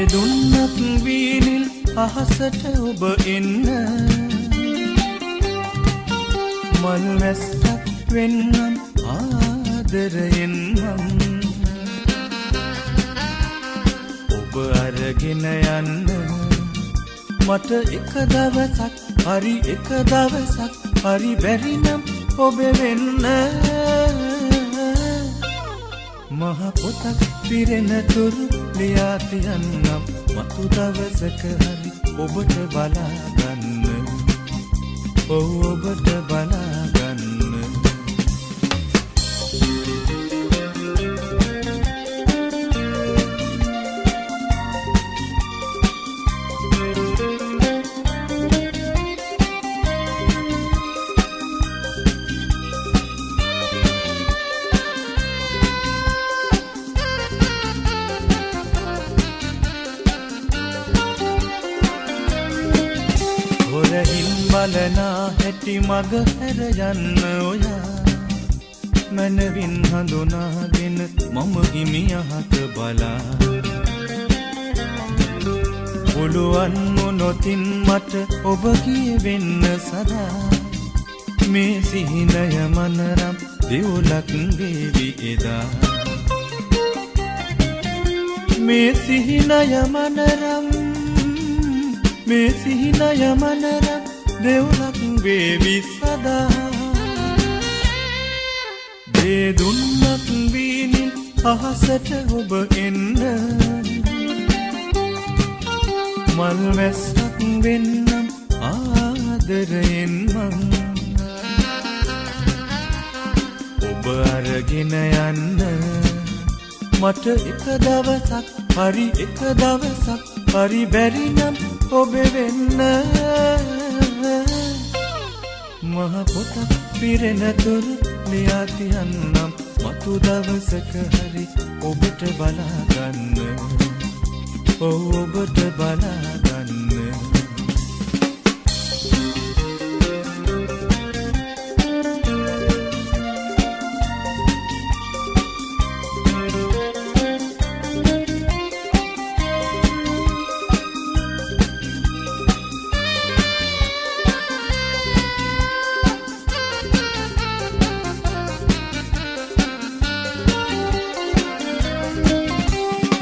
දුන්නක් වීනිල් අහසට ඔබ එන්න මල් වැස්සක් වෙන්නම් ආදරයෙන් මං ඔබ අරගෙන යන්න මට එක දවසක් හරි එක දවසක් හරි බැරි නම් ඔබ වෙන්න මහ පොතක් පිරෙන තුරු ලියා තියන්නම් මතු දවසක හරි ඔබට බලාගන්න ඔබට බලාගන්න බලනා හැටි මග හැර යන්න ඔයා මනවින් හඳුනාගෙන මම හිමියහත බලා පුළුවන් මොනොතින් මට ඔබ කියවෙන්න සදා මේ සිහිනය මනරම් දෙවුලක් වේවි එදා මේ සිහිනය මනරම් මේ සිහිනය මනරම් දෙවුලක් වේවි සදා දේ දුන්නක් වීනිල් අහසට ඔබ එන්න මල් වැස්සක් වෙන්නම් ආදරයෙන් මං ඔබ අරගෙන යන්න මට එක දවසක් හරි එක දවසක් හරි බැරි නම් ඔබ වෙන්න මහ පොතක් පිරෙන තුරු ලියා තියන්නම් මතු දවසක හරි ඔබට බලාගන්න ඔබට බලාගන්න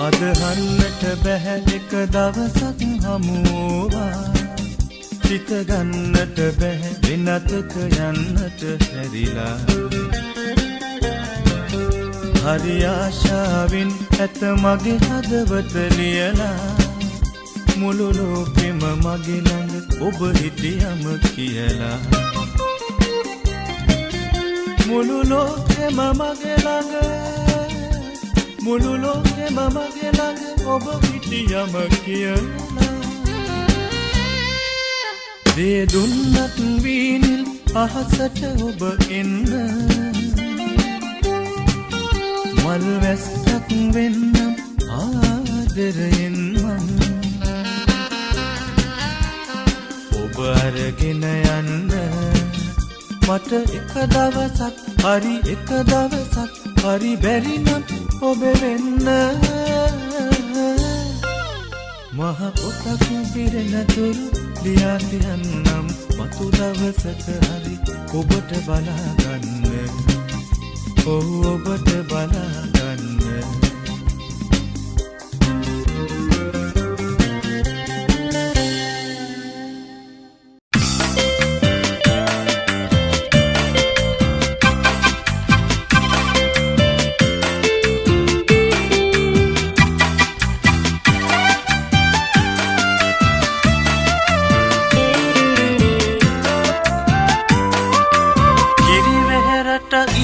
අදහන්නට බැහැ එක දවසක් හමුවා සිත ගන්නට බැහැ වෙනතක යන්නට හැරිලා හරි ආශාවෙන් ඇත මගේ හදවත ලියලා මුළු ලෝකෙම මගේ ළඟ ඔබ හිටියම කියලා මුළු ලෝකෙම මගේ ළඟ මුළු ලෝකෙම මගේ ළඟ ඔබ හිටියම කියලා දේ දුන්නක් වීනිල් අහසට ඔබ එන්න මල් වැස්සක් වෙන්නම් ආදරයෙන් මං ඔබ අරගෙන යන්න මට එක දවසක් හරි එක දවසක් හරි බැරි නම් ඔබ වෙන්න මහ පොතක් පිරෙන තුරු ලියා තියන්නම් මතු දවසක හරි ඔබට බලාගන්න ඔබට බලාගන්න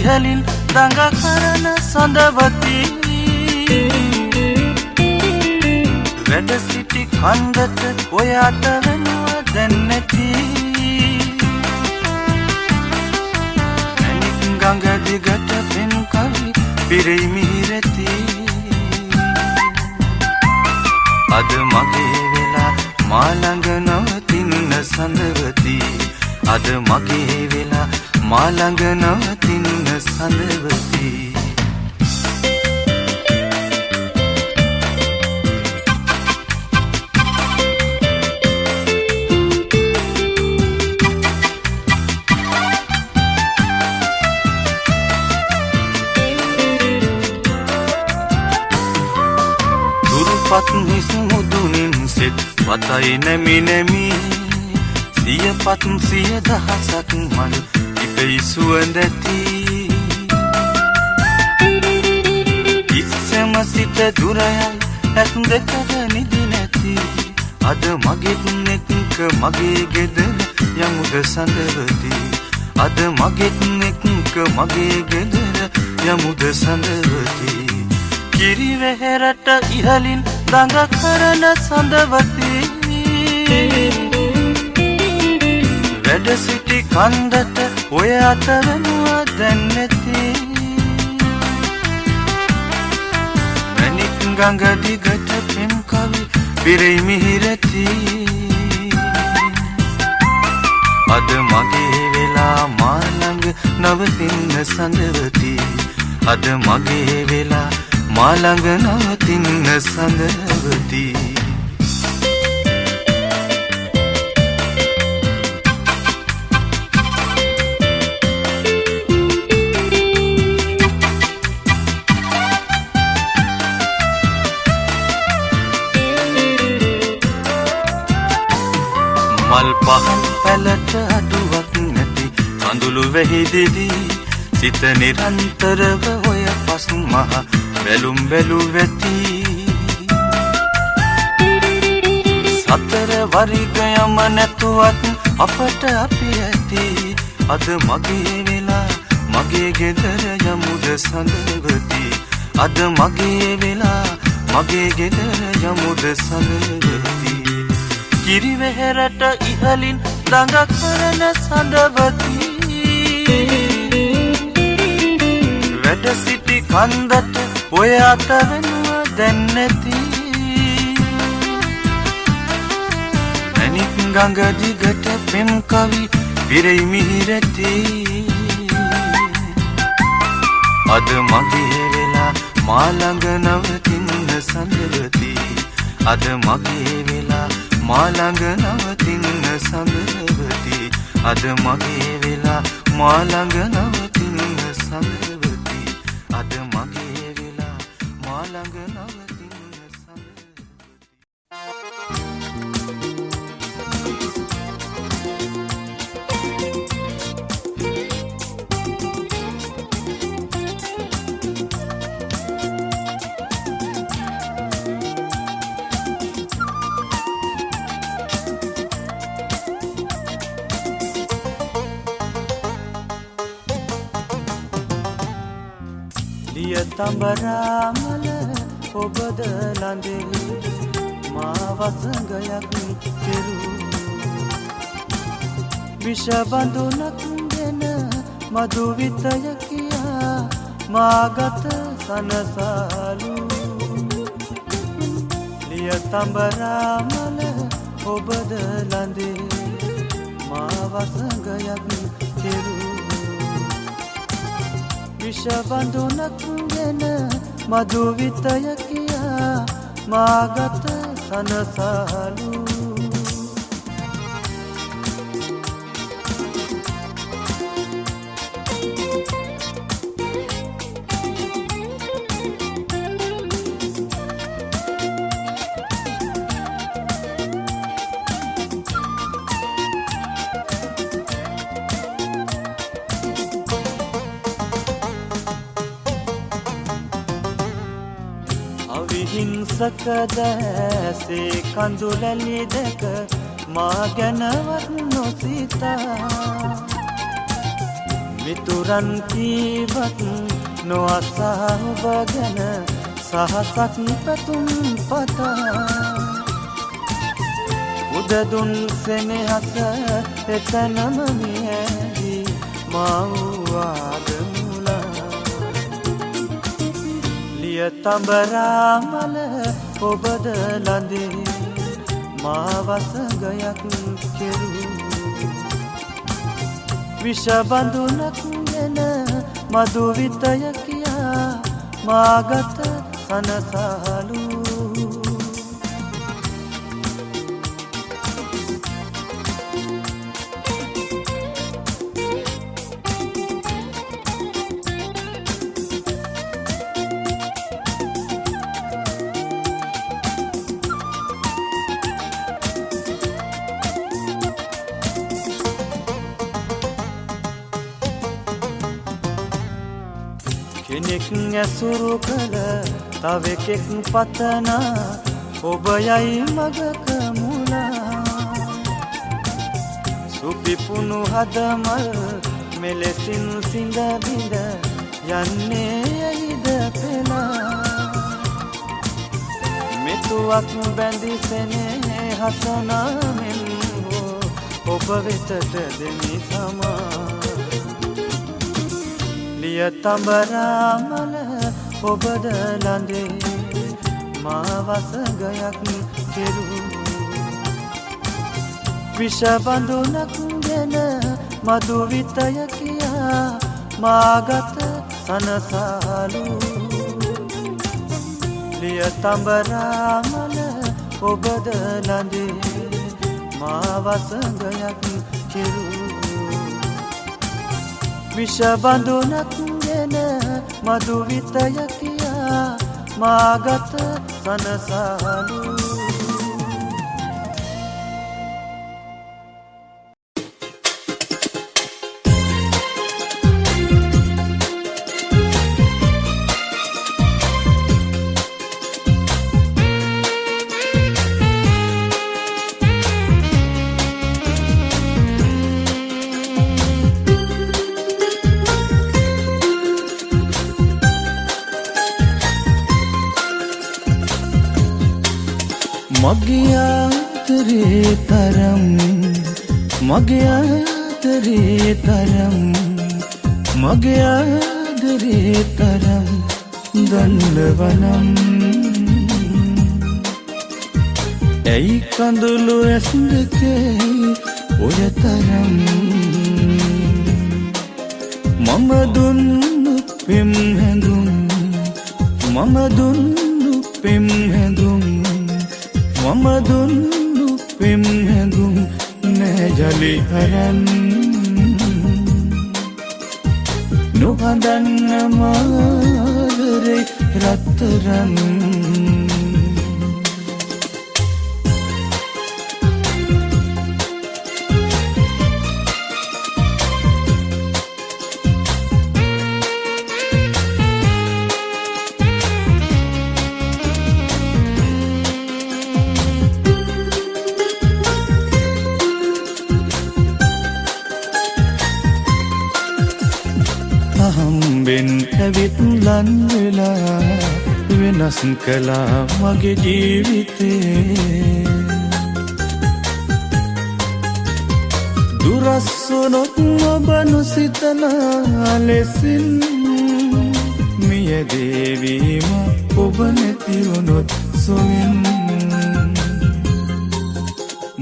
ඉහලින් දඟ කරන සඳවති වැඩ සිටි කන්දට ඔයාට වෙනුව දැන් නැති දිගට පෙම් කවි පිරෙයි මිහිරති අද මගේ වෙලා මා ළඟ නවතින්න සඳවති අද මගේ වෙලා මා ළඟ නවතින්න සඳවති පත් හිස් මුදුනින් සෙත් වතයි නැමි නැමි සිය පත් සිය දහසක් මල් ඉපෙයි සුවඳැති ඉස්සම සිට දුරයයි ඇත් දෙකට නිදි නැති අද මගෙත් එක්ක මගේ ගෙදර යමුද සඳවති අද මගෙත් එක්ක මගේ ගෙදර යමුද සඳවති කිරි වෙහෙරට ඉහලින් දඟ කරන සඳවති වැඩ සිටි කන්දට ඔය අතරනුව දැන් නැති මැණික් ගඟ දිගට පෙම් කවි පිරෙයි මිහිරති අද මගේ වෙලා මා ළඟ නවතින්න සඳවති අද මගේ වෙලා මා ළඟ නවතින්න සඳවති මල් පහන් පැලට අඩුවක් නැති කඳුළු වැහිදිදී සිත නිරන්තරව ඔය පසු මහ බැලුම් බැලු වෙති සතර වරිගයම නැතුවත් අපට අපි ඇති අද මගේ වෙලා මගේ ගෙදර යමුද සඳවති අද මගේ වෙලා මගේ ගෙදර යමුද සඳවති කිරි වෙහෙරට ඉහලින් දඟ කරන සඳවති වැඩ සිටි කන්දට ඔය අතරනුව දැන් නැති මැණික් ගඟ දිගට පෙම් කවි පිරෙයි මිහිරති අද මගේ වෙලා මා ළඟ නවතින්න සඳවති අද මගේ වෙලා මා ළඟ නවතින්න සඳවති අද මගේ වෙලා මා ළඟ නවතින්න සඳවති අද මගේ වෙලා මා ළඟ නවතින්න සඳවති තඹරාමල ඔබද ළඳේ මා වසඟයක් කෙරු විෂ බඳුනක් දෙන මధు විතය කියා මාගත සනසලු ලිය තඹරාමල ඔබද ළඳේ මා වසඟයක් කෙරු විෂ බඳුනක් දෙන මధు විතය කියා මාගත සනසලු හිංසක දැසේ කඳුලැලි දෙක මා ගැනවත් නොසිතා මිතුරන් කීවත් නොඅසා ඔබ ගැන සහසක් පැතුම් පතා උදදුන් සෙනෙහස එතනම මියැවි මා වූ ආගමුලා ලිය තඹරාමල ඔබද ලඳේ මා වසඟයක් කෙරූ විෂ බඳුනක් ගෙන මధు විතය කියා මාගත සනසාලු කෙනෙක් ඇසුරු කළ තවෙකෙක් පතනා ඔබ යයි මගක මුලා සුපිපුුණු හදමල් මෙලෙසින් සිඳ බිඳ යන්නේ යයිද පෙලා මෙතුවක් බැඳිසෙනේ හසනාමෙන් හෝ ඔබ වෙතට දෙමි සමා ලිය තඹරාමල ඔබද ලඳේ මා වසඟයක් කෙරූ විෂ බඳුනක් ගෙන මధు විතය කියා මාගත සනසාලු ලිය තඹරාමල ඔබද ලඳේ මා වසඟයක් කෙරූ විෂ බඳුනක් ගෙන මధు විතය කියා මාගත සනසාලු මගේ ආදරේ තරම් මගේ ආදරේ තරම් මගේ ආදරේ තරම් දන්නවනම් ඇයි කඳුළු ඇස් දෙකේ ඔය තරම් මම දුන්නු පෙම් හැඳුම් මම දුන්නු පෙම් හැඳුම් මම දුන්නු පෙම් හැඳුම් නෑ ජලි හරන් නොහඳන්න මාදරේ රත්තරන් අහම්බෙන් ඇවිත් ලන් වෙලා වෙනස් කළා මගේ ජීවිතේ දුරස්සොනොත් ඔබ නොසිතනා ලෙසින් මියදේවීම ඔබ නැතිවුණොත් සොමින්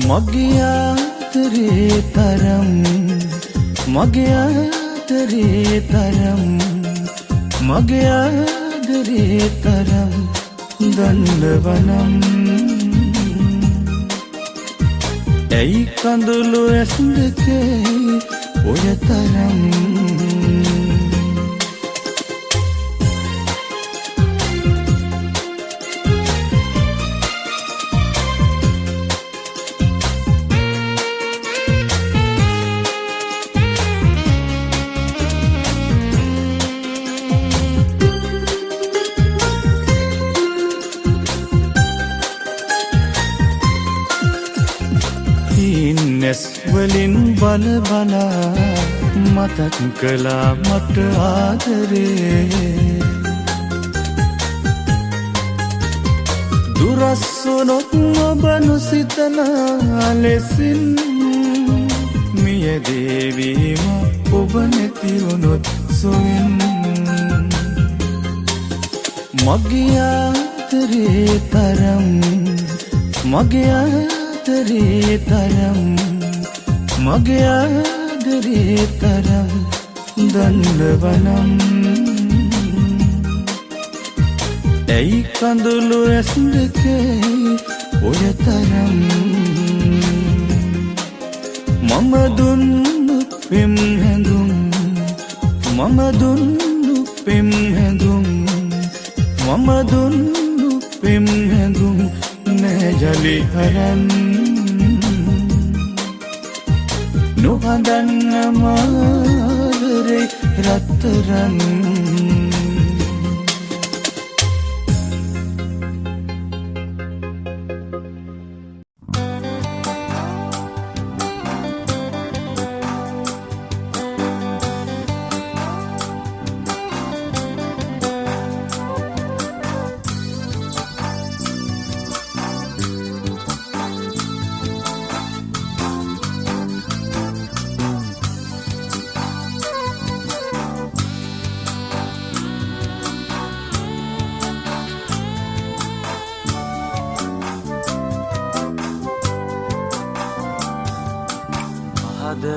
මගේ ආදරේ තරම් මගේ ආදරේ තරම් මගේ ආදරේ තරම් දන්නවනම් ඇයි කඳුළු ඇස් දෙකේ ඔය තරම් නැස් වලින් බල බලා මතක් කළා මට ආදරේ දුරස්සොනොත් ඔබ නොසිතනා ලෙසින් මියදේවීම ඔබ නැතිවුණොත් සොයින් මගේ ආදරේ තරම් මගේ ආදරේ තරම් මගේ ආදරේ තරම් දන්නවනම් ඇයි කඳුළු ඇස් දෙකේ ඔය තරම් මම දුන්නු පෙම් හැඳුම් මම දුන්නු පෙම් හැඳුම් මම දුන්නු පෙම් හැඳුම් නෑ ජලි හරන් නොහඳන්න මාදරේ රත්තරන්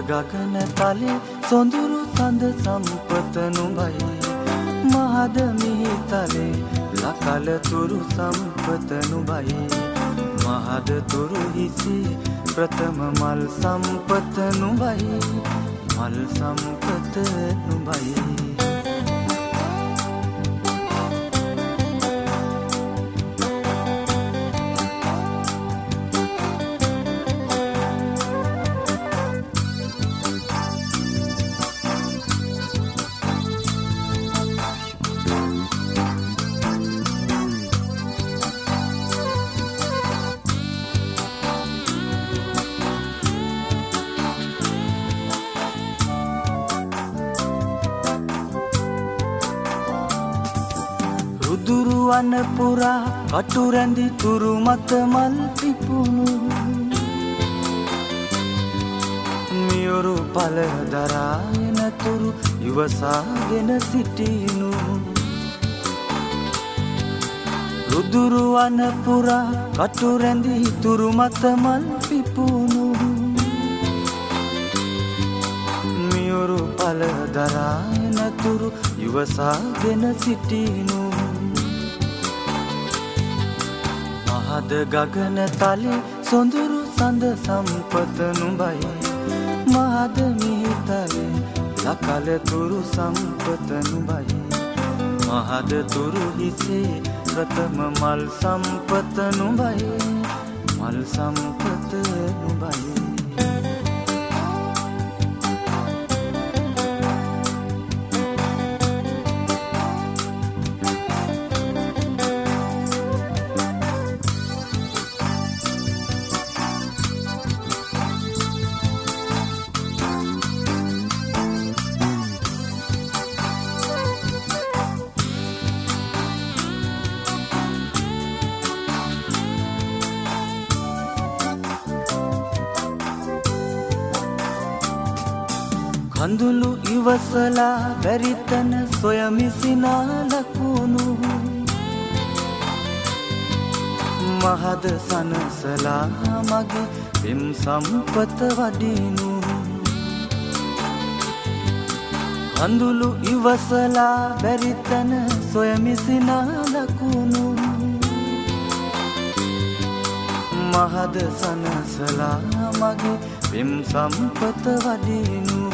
ගගන තලේ සොඳුරු සඳ සම්පත නුඹයි මහද මිහිතලේ ලකල තුරු සම්පත නුඹයි මහද තුරු හිසේ ප්‍රථම මල් සම්පත නුඹයි මල් සම්පත නුඹයි දුරුවන පුරා කටු රැඳි තුරු මත මල් පිපුණු මියුරු පල දරායන තුරු ඉවසාගෙන සිටිනු රුදුරුවන පුරා කටු රැඳි තුරු මත මල් පිපුණු මියුරු පල දරායන තුරු ඉවසාගෙන සිටිනු මහද ගගන තලේ සොඳුරු සඳ සම්පත නුඹයි මහද මිහිතලේ ලකල තුරු සම්පත නුඹයි මහද තුරු හිසේ ප්‍රථම මල් සම්පත නුඹයි මල් සම්පත නුඹයි කඳුළු ඉවසලා බැරිතන සොයමිසිනා ලකුණු මහද සනසලා මගේ පෙම් සම්පත වඩිනු කඳුළු ඉවසලා බැරිතන සොයමිසිනා ලකුණු මහද සනසලා මගේ පෙම් සම්පත වඩිනු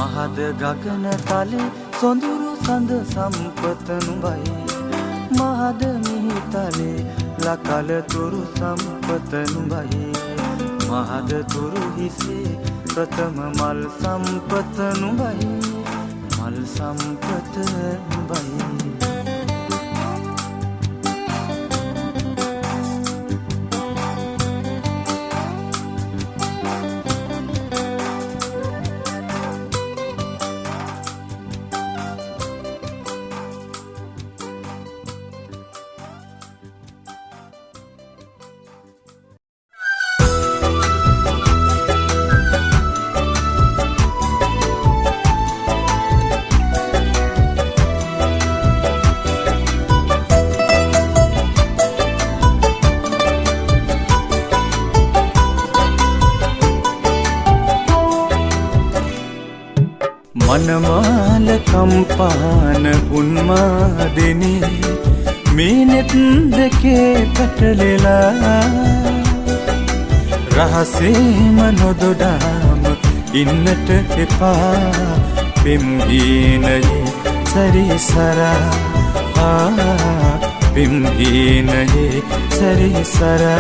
මහද ගගන තලේ සොඳුරු සඳ සම්පත නුඹයි මහද මිහිතලේ ලකල තුරු සම්පත නුඹයි මහද තුරු හිසේ ප්‍රථම මල් සම්පත නුඹයි මල් සම්පත නුඹයි මනමාල කම්පාන උන්මාදිනි මීනෙත් දෙකේ පැටලෙලා රහසේම නොදොඩාම ඉන්නට එපා පිම්හීනයේ සරිසරා පිම්හීනයේ සරිසරා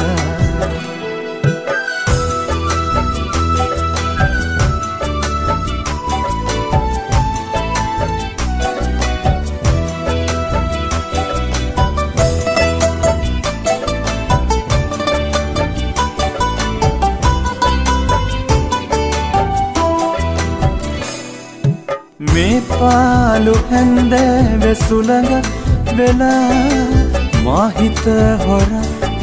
මේ පාලු හැන්ද වෙසුලඟ වෙලා මාහිත හොර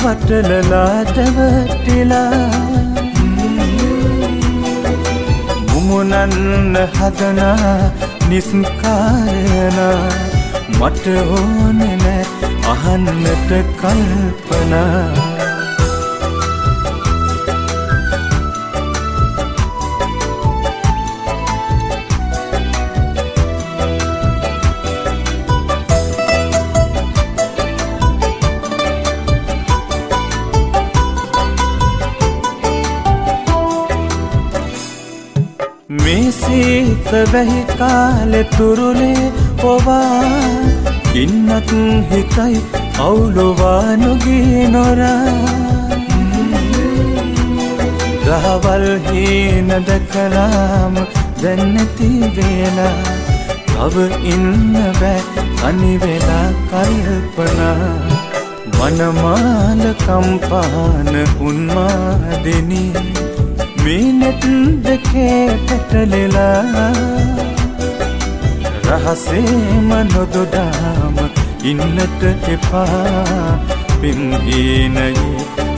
වටලලා දවටිලා මුමුණන්න හදනා නිස්කාරණ මට ඕනේ නෑ අහන්නට කල්පනා මේ සීත වැහි කාලෙ තුරුලේ පොවා ඉන්නත් හිතයි අවුලුවා නොගී නොරා දහවල් හීන දැකලාම දැන් නැති වෙලා තව ඉන්න බෑ අනි වෙලා කල්පනා මනමාල කම්පාන උන්මාදිනි මීනෙත් දෙකේ පැටලෙලා රහසේම නොදොඩාම ඉන්නට එපා පිම්හීනයේ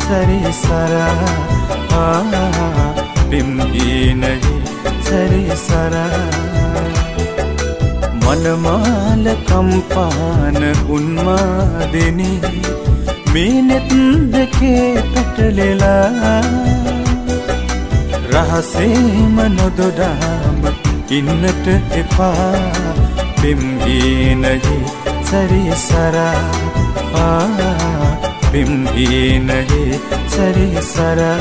සරිසරා පිම්හීනයේ සරිසරා මනමාල කම්පාන උන්මාදිනි මීනෙත් දෙකේ පැටලෙලා රහසේම නොදොඩාම ඉන්නට එපා පිම්හීනයේ සරිසරා පිම්හීනයේ සරිසරා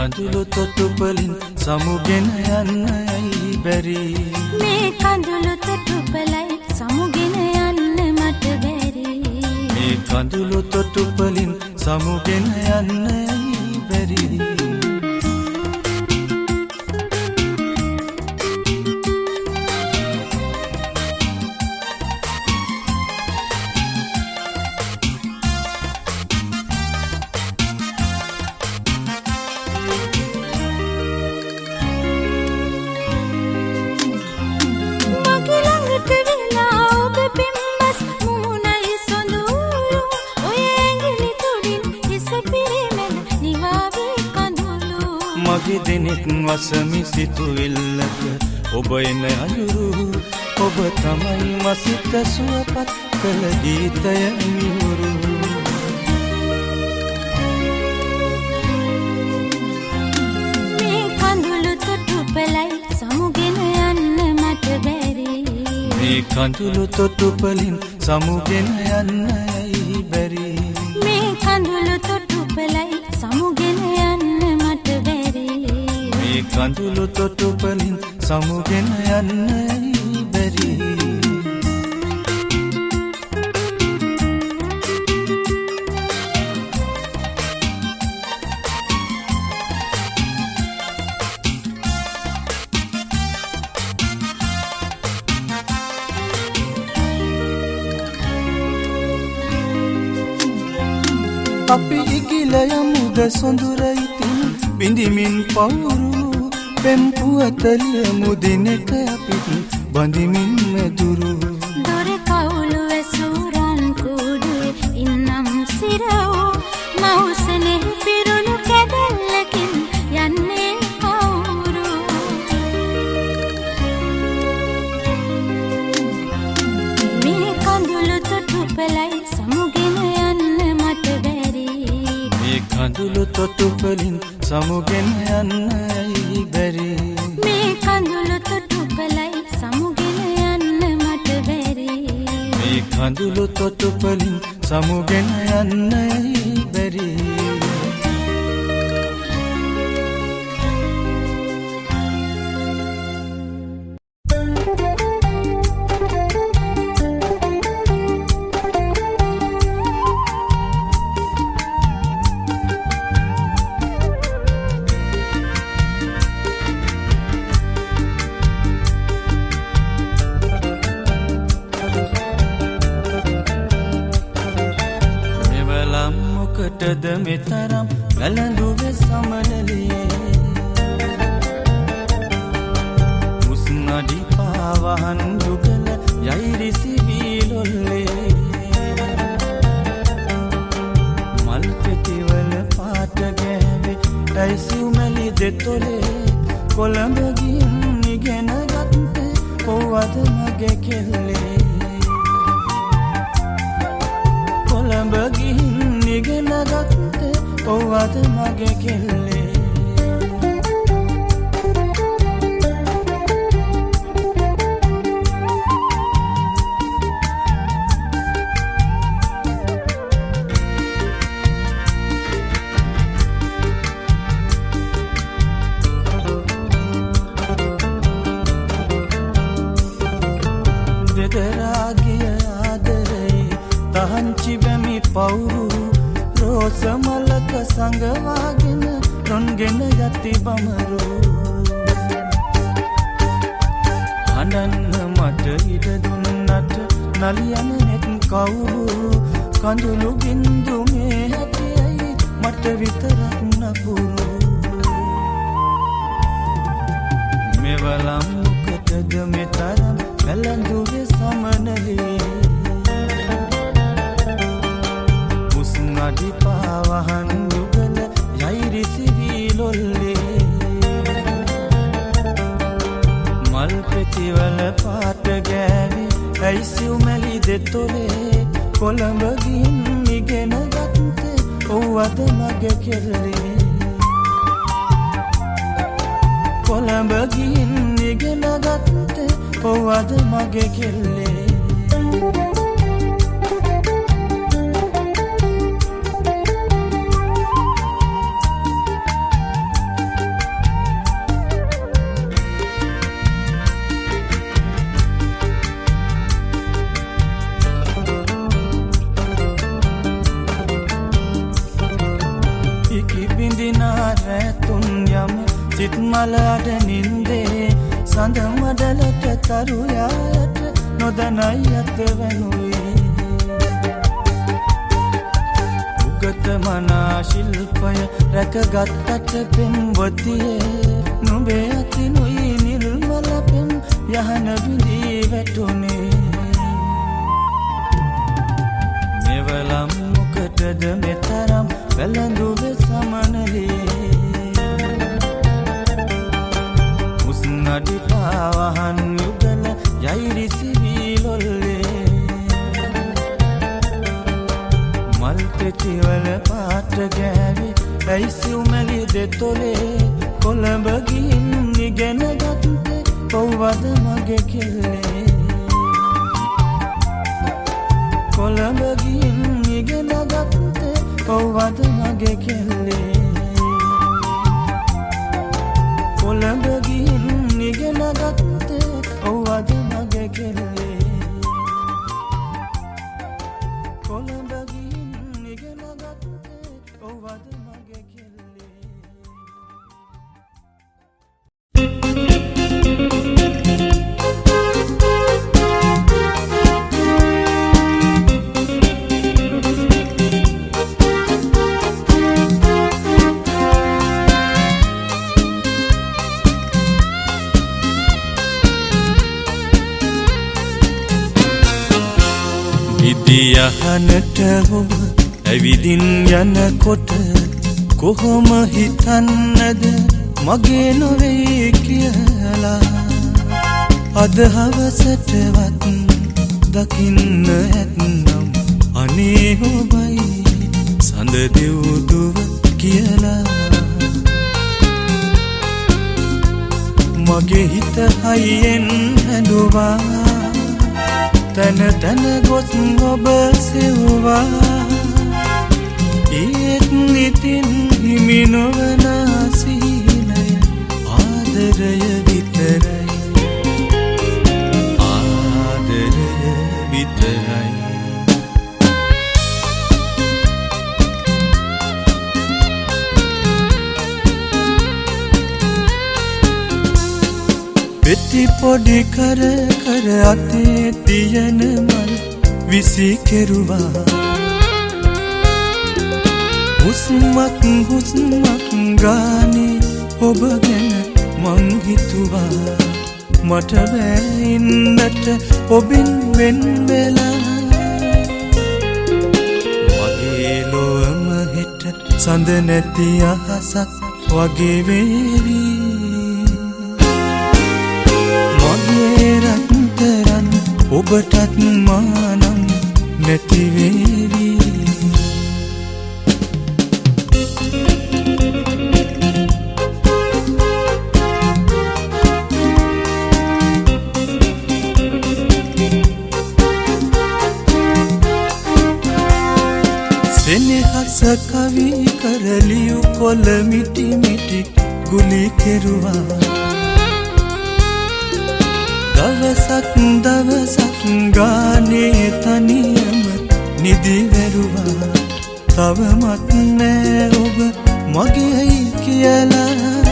කඳුළු තොටුපලින් සමුගෙන යන්නයි බැරි මේ කඳුළු තොටුපලයි සමුගෙන යන්න මට බැරි මේ කඳුළු තොටුපලින් සමුගෙන යන්නයි බැරි මගේ දෙනෙක් වසමි සිතුවිල්ලක ඔබ එන අයුරු ඔබ තමයි මසිත සුවපත් කළ ගීතය මියුරු මේ කඳුළු තොටුපලයි සමුගෙන යන්න මට බැරි මේ කඳුළු තොටුපලින් සමුගෙන යන්නයි බැරි මේ කඳුළු තොටුපලයි සමුගෙන යන්න මට බැරි මේ කඳුළු තොටුපලින් සමුගෙන යන්නයි බැරි අපි ඉගිල යමුද සොඳුර ඉතින් බිඳිමින් පවුරු පෙම් පුවතලිය මුදිනට අපිත් බඳිමින් මෙදුරු දොර කවුළු ඇසුරන් කුඩුවේ ඉන්නම් සිරවෝ මවුසනේ පිරුණු කැදල්ලකින් යන්නේ කවුරු මේ කඳුළු තොටු පෙළයි සමුගෙන යන්න මට බැරි මේ කඳුළු තොටුපලින් සමුගෙන යන්නයි බැරි මේ කඳුළු තොටු පෙළයි සමුගෙන යන්න මට බැරි මේ කඳුළු තොටුපලින් සමුගෙන යන්නයි බැරි මොකටද මෙතරම් වැළඳුවේ සමනලියේ මුස්නඩි පාවහන් යුගල යයිරිසි වීලොල්ලේ මල් පෙතිවල පාට ගෑවේ ටයිසිව් මැලි දෙතොලේ කොළඹ ගින් ඉගෙන ගත්තේ කොව්වද මගේ කෙල්ලේ කොළඹ ගිහින් ඉගෙන ගත්තේ කොව්වද මගේ කෙල්ලේ දෙදරාගිය ආදරේ තහංචි බැමි පවුරු රෝසමලක සංගවාගෙන රොන්ගෙන යති බමරු හඬන්න මට ඉඩ දුන්නට නලියන නෙත් කවුරු කඳුළු බින්දු මේ හැටියයි මට විතරක් නපුරු මෙවලම් මොකටද මෙතරම් වැළඳුවේ සමනලියේ මුස්නඩි පාවහන් යුගල යයිරිසි වීලොල්ලේ මල් පෙතිවල පාට ගෑවේ ඇයිසිව් මැලි දෙතොලේ කොළඹ ගින් ඉගෙන ගත්තේ කොව්වද මගේ කෙල්ලේ කොළඹ ගින් ඉගෙන ගත්තේ කොව්වද මගේ කෙල්ලේ රැතුන් යම සිත් මලට නින්දේ සඳ මඩලට තරුයායට නොදනයි අත වැනුවේ උගත මනා ශිල්පය රැකගත්තට පෙම්වතියේ නුඹේ අතිනුයි නිර්මල පෙම් යහන බිඳී වැටුනේ මෙවලම් මොකටද මෙතරම් වැළඳුවේ සමනලියේ මුස්නඩි පාවහන් යුගල යයිරිසි වීලොල්ලේ මල් පෙතිවල පාට ගෑවේ ඇයිසිව් මැලි දෙතොලේ කොළඹ ගින් ඉගෙන ගත්තේ කොව්වද මගේ කෙල්ලේ කොළඹ ගින් ඉගෙන ගත්තේ කොව්වද මගේ කෙල්ලේ කොළඹ ගින් ඉගෙන ගත්තේ කොව්වද මගේ කෙල්ලේ කොළඹ ගින් ඉගෙන ගත්තේ කොව්වද මගේ කෙල්ලේ නිදියහනට ඔබ ඇවිදින් යනකොට කොහොම හිතන්නද මගේ නොවේ කියලා අද හවසටවත් දකින්න ඇත්නම් අනේ ඔබයි සඳ දෙව්දුව කියලා මගේ හිත හයියෙන් හැඬුවා තන තන ගොස් ඔබ සෙව්වා ඒත් නිතින් හිමි නොවන සීලය ආදරය විතරයි ආදරය විතරයි පෙති පොඩි කර කර අතේ තියන මල් විසි කෙරුවා හුස්මක් හුස්මක් ගානේ ඔබ ගැන මං හිතුවා මට බෑ ඉන්නට ඔබෙන් වෙන් වෙලා මගේ ලොවම හෙට සඳ නැති අහසක් වගේ වේවි මගේ රත්තරන් ඔබටත් මානම් නැති වේවි සෙනෙහස කවි කරලියු කොළ මිටි මිටි ගුලි කෙරුවා දවසක් දවසක් ගානේ තනියම නිදි වැරුවා තවමත් නෑ ඔබ මගේයි කියලා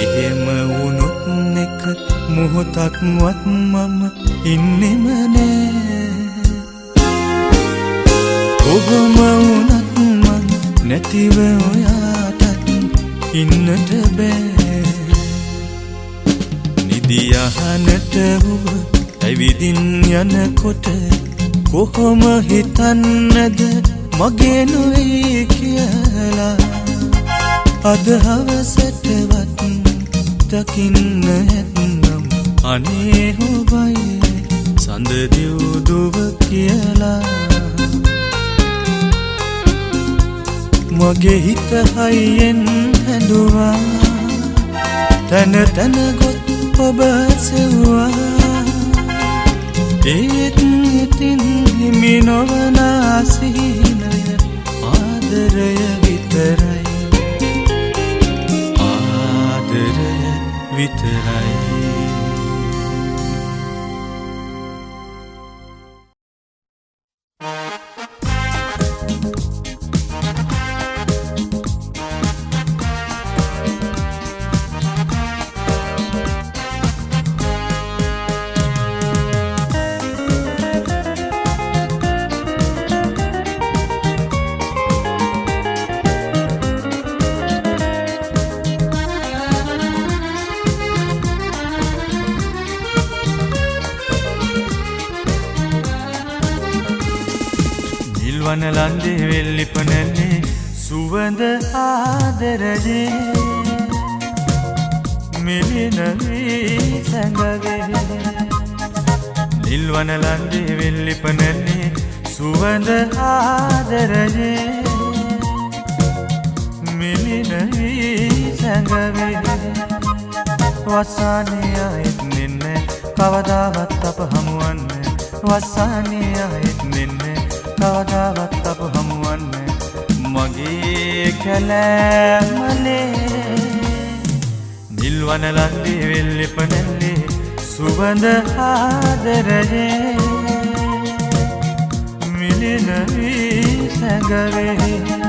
එහෙම වුණොත් එක මොහොතක්වත් මම ඉන්නෙම නෑ ඔබම වුණත් මං නැතිව ඔයාටත් ඉන්නට බෑ නිදියහනට ඔබ ඇවිදින් යනකොට කොහොම හිතන්නද මගේ නොවේ කියලා අද හවසටවත් දකින්න ඇත්නම් අනේ ඔබයි සඳ දෙව්දුව කියලා මගේ හිත හයියෙන් හැඬුවා තන තන ගොස් ඔබ සෙව්වා ඒත් ඉතින් හිමි නොවන සීලය ආදරය විතරයි ආදරය විතරයි වනලන්දේ වෙල්ලිපනන්නේ සුවඳ ආදරයේ මිලින වී සැඟවේ නිල්වනලන්දේ වෙල්ලිපනන්නේ සුවඳ ආදරයේ මිලින වී සැඟවේ වසානියයිත් නින්නේ කවදාවත් අප හමුවන්නේ වසානියයිත් නින්නේ කවදාවත් අප හමුවන්නේ මගේ කැලෑමනේ නිල්වනලන්දේ වෙල්ලිපනන්නේ සුවඳ ආදරයේ මිලින වී සැඟවේ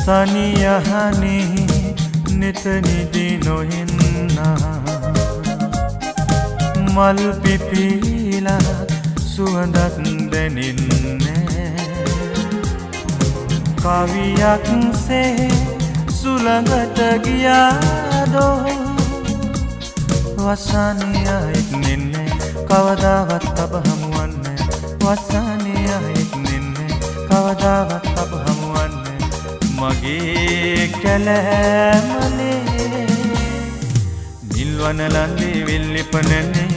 තනියහනේ නෙත නිදි නොහෙන්නා මල් පිපිලා සුවඳක් දැනෙන්නේ කවියක් සේ සුළඟට ගියාදෝ වසානියෙක් නෙන්නේ කවදාවත් අප හමුවන්නේ වසානියෙක් නෙන්නේ කවදාවත් අප හමුවන්නේ මගේ කැලෑමලේ නිල්වන ලන්දේ වෙල්ලිපනන්නේ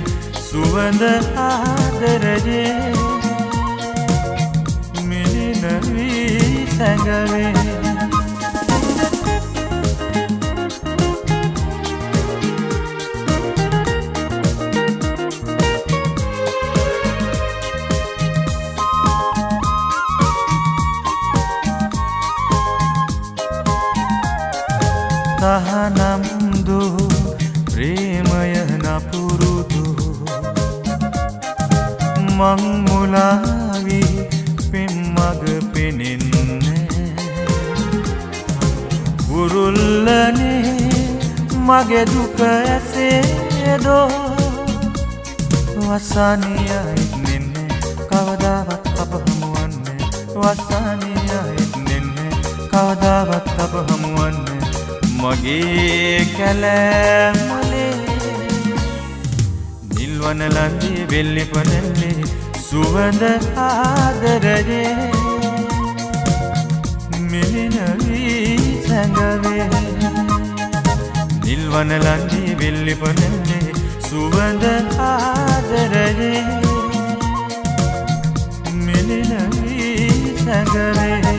සුවඳ ආදරයේ මිලින වී සැඟවේ තහනම් දෝ ප්‍රේමය නපුරුදු මං මුලාවී පෙම්මග පෙනෙන්නේ බුරුල්ලනේ මගේ දුක ඇසේදෝ වසානියෙක් නෙන්නේ කවදාවත් අප හමුවන්නේ වසානියෙක් නෙන්නේ කවදාවත් අප හමුවන්නේ මගේ කැලෑමලේ නිල්වන ලන්දේ වෙල්ලිපනන්නේ සුවඳ ආදරයේ මිලින වී සැඟවේ නිල්වන ලන්දේ වෙල්ලිපනන්නේ සුවඳ ආදරයේ මිලින වී සැඟවේ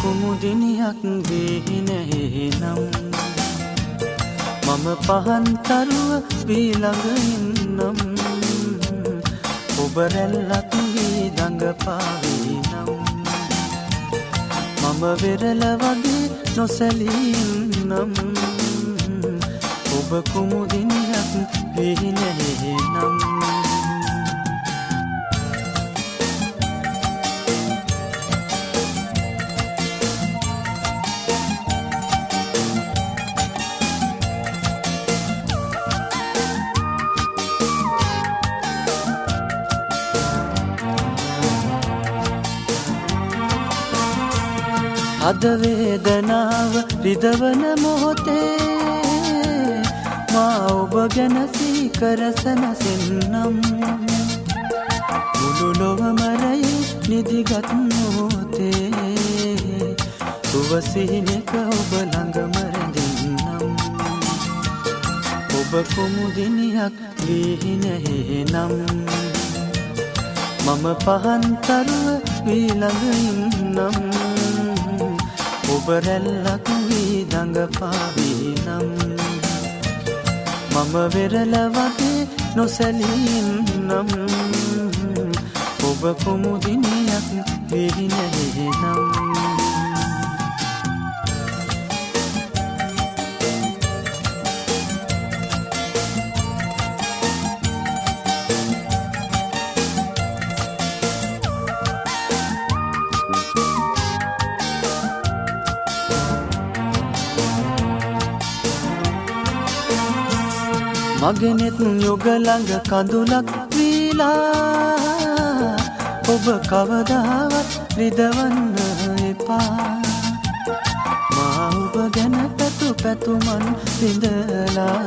කුමුදිනියක් වී නැහෙනම් මම පහන් තරුව වී ළඟ ඉන්නම් ඔබ රැල්ලක් වී දඟපාවී නම් මම වෙරළ වගේ නොසැලී ඉන්නම් ඔබ කුමුදිනියක් වී නැහෙනම් අද වේදනාව රිදවන මොහොතේ මා ඔබ ගැන සීකර සැනසෙන්නම් මුළු ලොවම රැයි නිදිගත් මොහොතේ සුවසිහිනක ඔබ ළඟම රැඳෙන්නම් ඔබ කුමුදිනියක් වී නැහෙනම් මම පහන් තරුව වී ළඟ ඉන්නම් ඔබ රැල්ලක් වී දඟපාවී නම් මම වෙරළ වගේ නොසැලී ඉන්නම් ඔබ කුමුදිනියක් වී නැහෙනම් මගෙනෙත් යොග ළඟ කඳුලක් වීලා ඔබ කවදාවත් රිදවන්න එපා මා ඔබ ගැන පැතු පැතුමන් විඳලා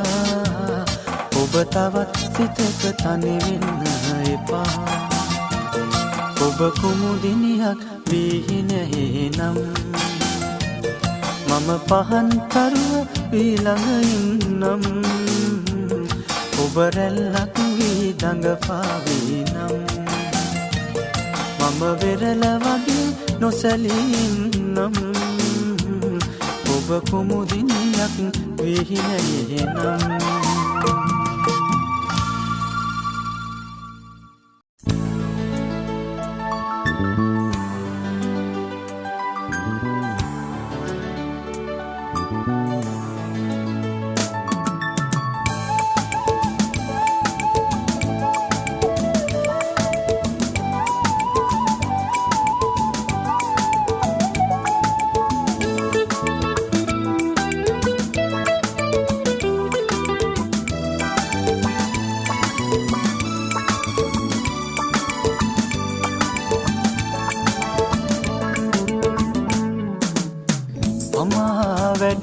ඔබ තවත් සිතක තනි වෙන්න එපා ඔබ කුමුදිනියක් වී නැහෙනම් මම පහන් තරුව වී ළඟ ඉන්නම් ඔබ රැල්ලක් වී දඟපාවී නම් මම වෙරළ වගේ නොසැලී ඉන්නම් ඔබ කුමුදිනියක් වී නැහෙනම්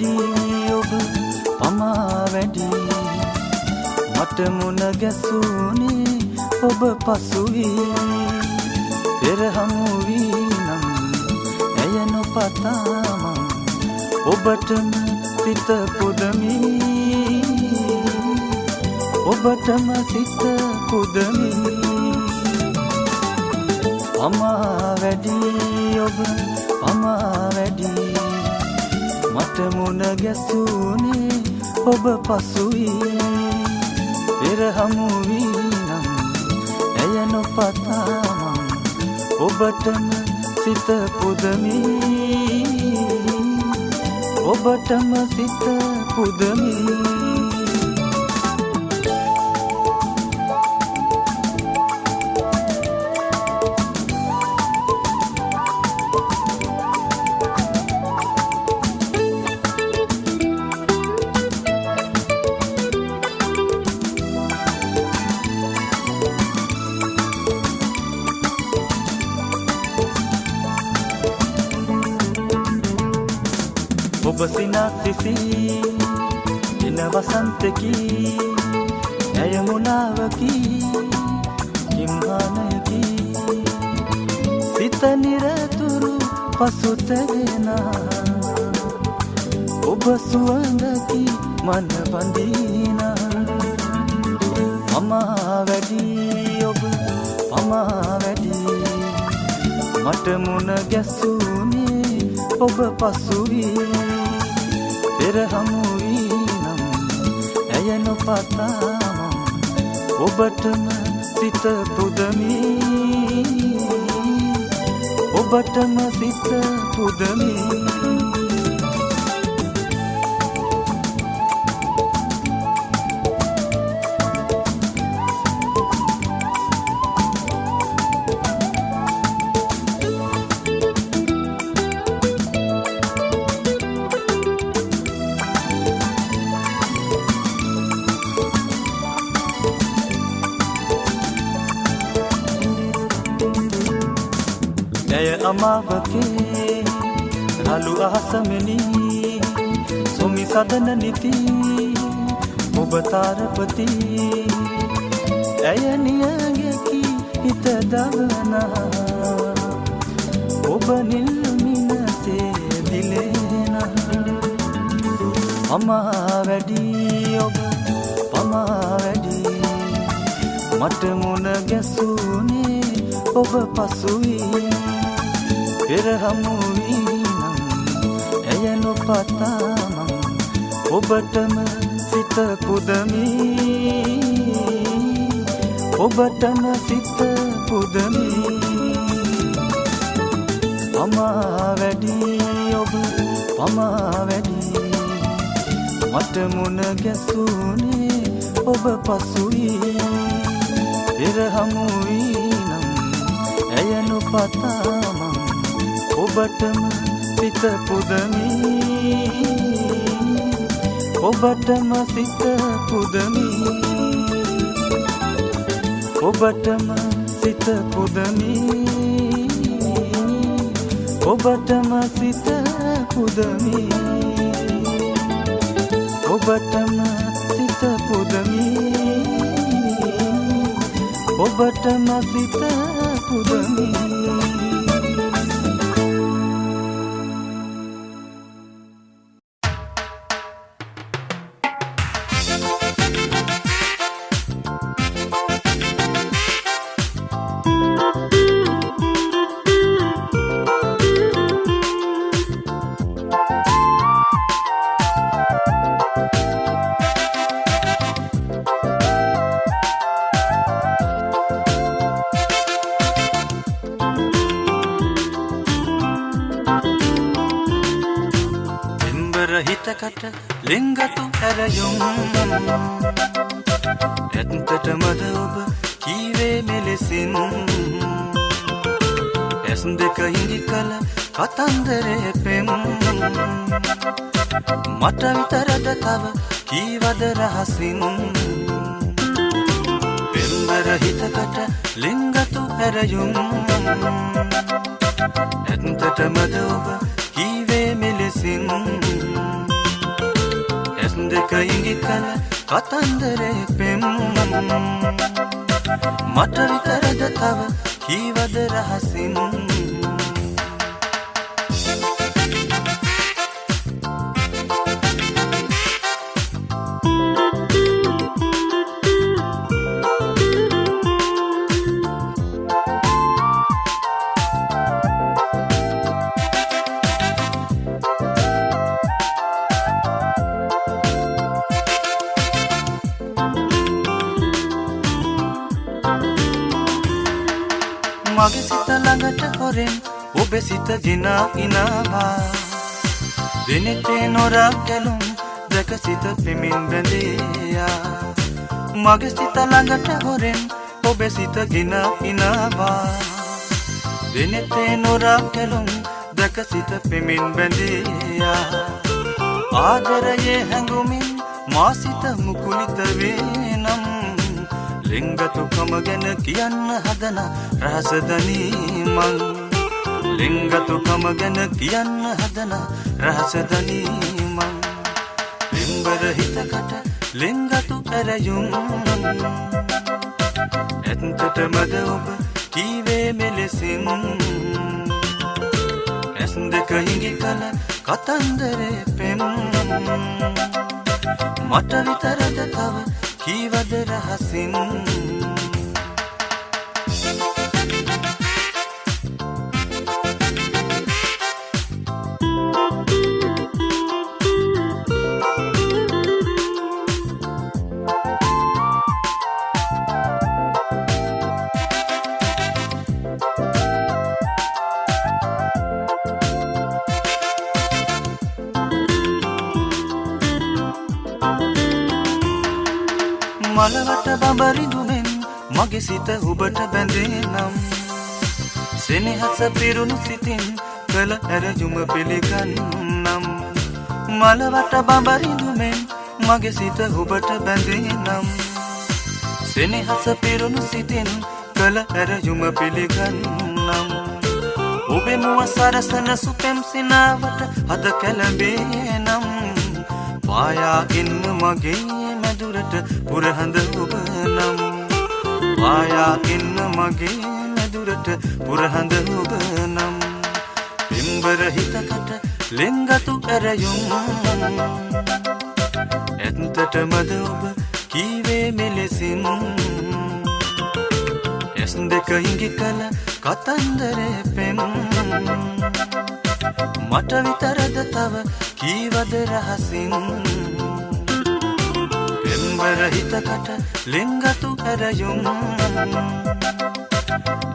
වැඩි ඔබ පමා වැඩි මට මුණ ගැසුනේ ඔබ පසුවී පෙර හමු වී නම් ඇය නොපතා මං ඔබටම සිත පුදමි ඔබටම සිත පුදමි පමා වැඩි ඔබ පමා වැඩි මට මුණ ගැසුනේ ඔබ පසුවී පෙර හමු වී නම් ඇය නොපතා මං ඔබටම සිත පුදමි ඔබටම සිත පුදමි ඔබ සිනාසිසි දින වසන්තකි ඇය මුලාවකි කිම්හානයකි සිත නිරතුරු පසුතැවෙන ඔබ සුවඳකි මන බඳින පමා වැඩි ඔබ පමා වැඩි මට මුණ ගැසුනේ ඔබ පසුවී පෙර හමු වී නම් ඇය නොපතා මං ඔබටම සිත පුදමි ඔබටම සිත පුදමි ඇය අමාවකේ රළු අහසමෙනි සොමි සදන නිති ඔබ තාරපති ඇය නියගැකි හිත දවන ඔබ නිල්මිනසේ දිලෙන පමා වැඩි ඔබ පමා වැඩි මට මුණ ගැසුනේ ඔබ පසුවී පෙර හමු වී නම් ඇය නොපතා මං ඔබටම සිත පුදමි ඔබටම සිත පුදමි පමා වැඩි ඔබ පමා වැඩි මට මුණ ගැසුනේ ඔබ පසුවී පෙර හමු වී නම් ඇය නොපතා මං ඔබටම සිත පුදමි ඔබටම සිත පුදමි ඔබටම සිත පුදමි ඔබටම සිත පුදමි ඔබටම සිත පුදමි ඔබටම සිත පුදමි හිතකට ලිංගතු හැරයුම් ඇත්තටමද ඔබ කීවේ මෙලෙසින් ඇස් දෙක හිඳි කල කතන්දරේ පෙම් මට විතරද තව කීවද රහසින් පෙම්බර හිතකට ලිංගතු හැරයුම් ඇත්තටමද ඔබ කීවේ මෙලෙසින් දෙක ඉඟි කල කතන්දරේ පෙම් මට විතරද තව කීවද රහසින් මගේ සිත ළඟට හොරෙන් ඔබේ සිත ගිනා ඉනවා දිනෙතේ නොරා ගැලුම් දැක සිත පෙමින් බැඳියා මගේ සිත ළඟට හොරෙන් ඔබේ සිත ගිනා ඉනවා දිනෙතේ නොරා ගැලුම් දැක සිත පෙමින් බැඳියා ආදරයේ හැඟුමින් මා සිත මුකුලිත වේනම් ලිංගතුකම ගැන කියන්න හදන රහසදනී මං ලිංගතුකම ගැන කියන්න හදන රහසදනී මං ලිම්බර හිතකට ලිංගතු ඇරයුම් ඇත්තටමද ඔබ කීවේ මෙලෙසින් ඇස් දෙක හිඟි කල කතන්දරේ පෙම් මට විතරද තව කීවද රහසින් මලවට බඹරිඳුමෙන් මගේ සිත ඔබට බැඳෙනම් සෙනෙහස පිරුණු සිතින් කළ ඇරයුම පිළිගන්නම් මලවට බඹරිඳුමෙන් මගේ සිත ඔබට බැඳෙනම් සෙනෙහස පිරුණු සිතින් කළ ඇරයුම පිළිගන්නම් ඔබේ මුව සරසන සුපෙම් සිනාවට හද කැළඹේනම් පායා ඉන්න මගේ මැදුරට පුරහඳ ඔබ නම් පායා ඉන්න මගේ මැදුරට පුරහඳ ඔබ නම් පිම්බර හිතකට ලිංගතු ඇරයුම් ඇත්තටමද ඔබ කීවේ මෙලෙසින් ඇස් දෙක හිඟි කල කතන්දරේ පෙම් මට විතරද තව කීවද රහසින් පිම්බර හිතකට ලිංගතු ඇරයුම්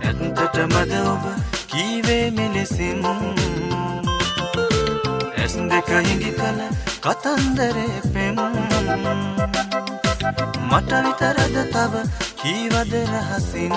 ඇත්තටමද ඔබ කීවේ මෙලෙසින් ඇස් දෙක හිඟි කල කතන්දරේ පෙම් මට විතරද තව කීවද රහසින්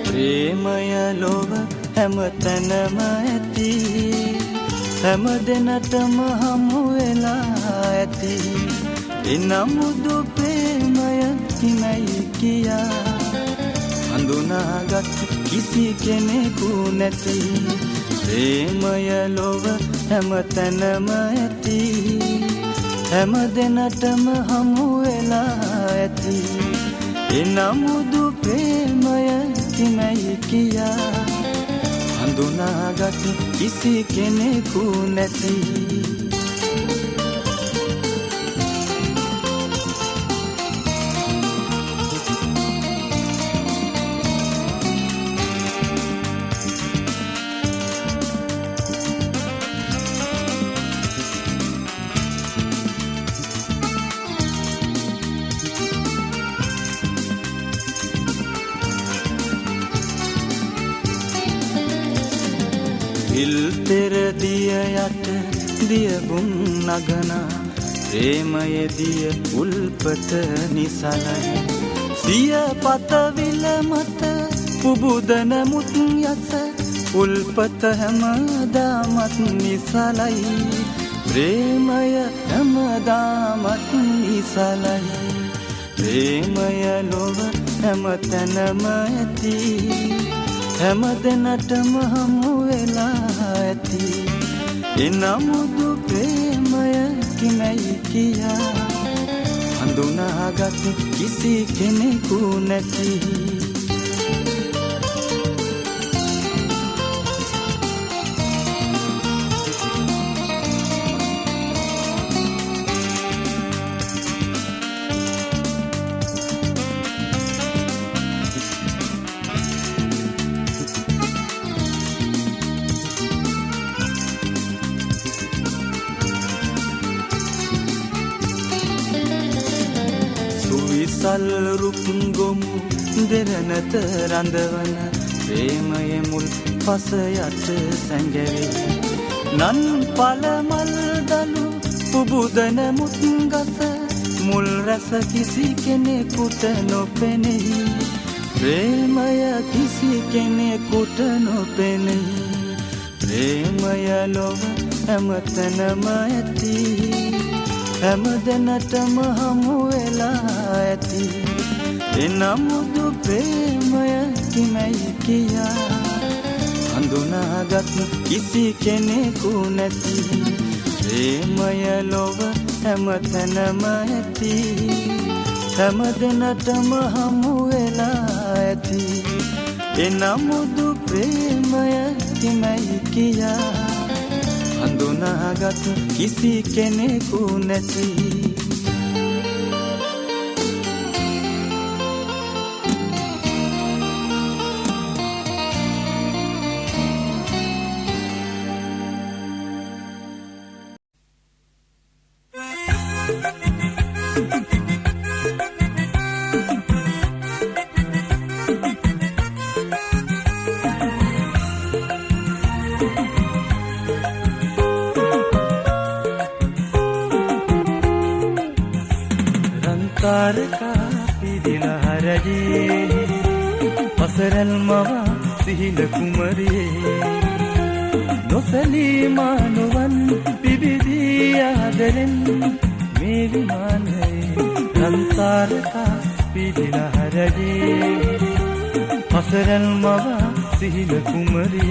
ප්‍රේමය ලොව හැමතැනම ඇති හැම දෙනටම හමු වෙලා ඇති එනමුදු ප්‍රේමය හිමයි කියා හඳුනාගත් කිසි කෙනෙකු නැති ප්‍රේමය ලොව හැමතැනම ඇති හැම දෙනටම හමු වෙලා ඇති එනමුදු ප්‍රේමය හිමයි කියා හඳුනාගත් කිසි කෙනෙකු නැති විල් පෙර දිය යට දියබුම් නගනා ප්‍රේමයේ දිය උල්පත නිසලයි සිය පත විල මත පුබුදන මුත් යත උල්පත හැමදාමත් නිසලයි ප්‍රේමය හැමදාමත් නිසලයි ප්‍රේමය ලොව හැමතැනම ඇති හැම දෙනටම හමු වෙලා ඇති එනමුදු ප්‍රේමය කිමයි කියා හඳුනාගත් කිසි කෙනෙකු නැති සල් රුක් ගොමු දෙරණත රඳවන ප්‍රේමයේ මුල් පස යට සැඟවේ නන් පළමල් දලු පුබුදන මුත් ගස මුල් රස කිසි කෙනෙකුට නොපෙනෙහි ප්‍රේමය කිසි කෙනෙකුට නොපෙනෙහි ප්‍රේමය ලොව හැමතැනම ඇති හැම දෙනටම හමු වෙලා ඇති එනමුදු ප්‍රේමය කිමයි කියා හඳුනාගත් කිසි කෙනෙකු නැති ප්‍රේමය ලොව හැමතැනම ඇති හැම දෙනටම හමු වෙලා ඇති එනමුදු ප්‍රේමය කිමයි කියා හඳුනාගත් කිසි කෙනෙකු නැති तारका पिदिला हरजे पसरल मवा सिहिल कुमरे नोसली मानवन पिबिदी आदरन मेरी माने रन तारका पिदिला हरजे पसरल मवा सिहिल कुमरे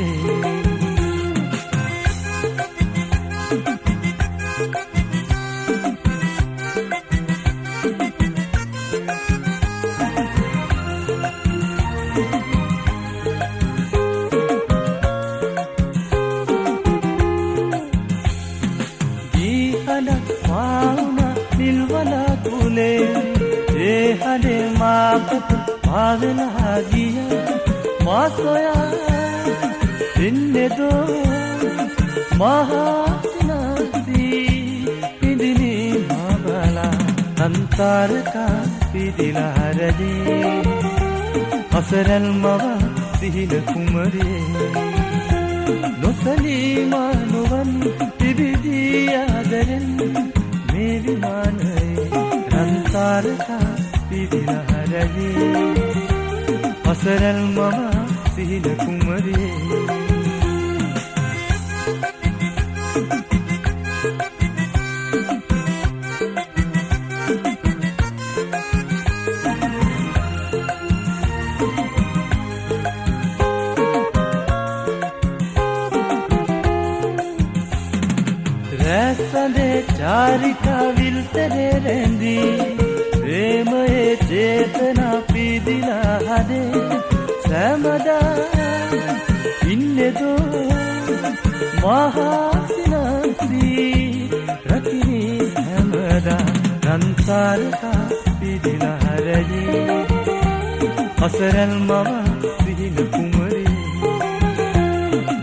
पागला गिया माँ सोया इन्ने दो महासिनासी इंदिनी माबला अंतर का पिदिला रजे असरल मवा सिहिल कुमरे नोसली मानवन पिबिदी आदरन मेरी माने अंतर का पिदिला रजे असरल मवा सिहिल कुमरे रैसदे चारिका विलतरे रेंदी प्रेमये चेतना पिदिला हदे सैमदा इन्ने दो महासिनासी रखनी सैमदा रंतारका पिदिला हरजे असरल मवा सिहिल कुमरे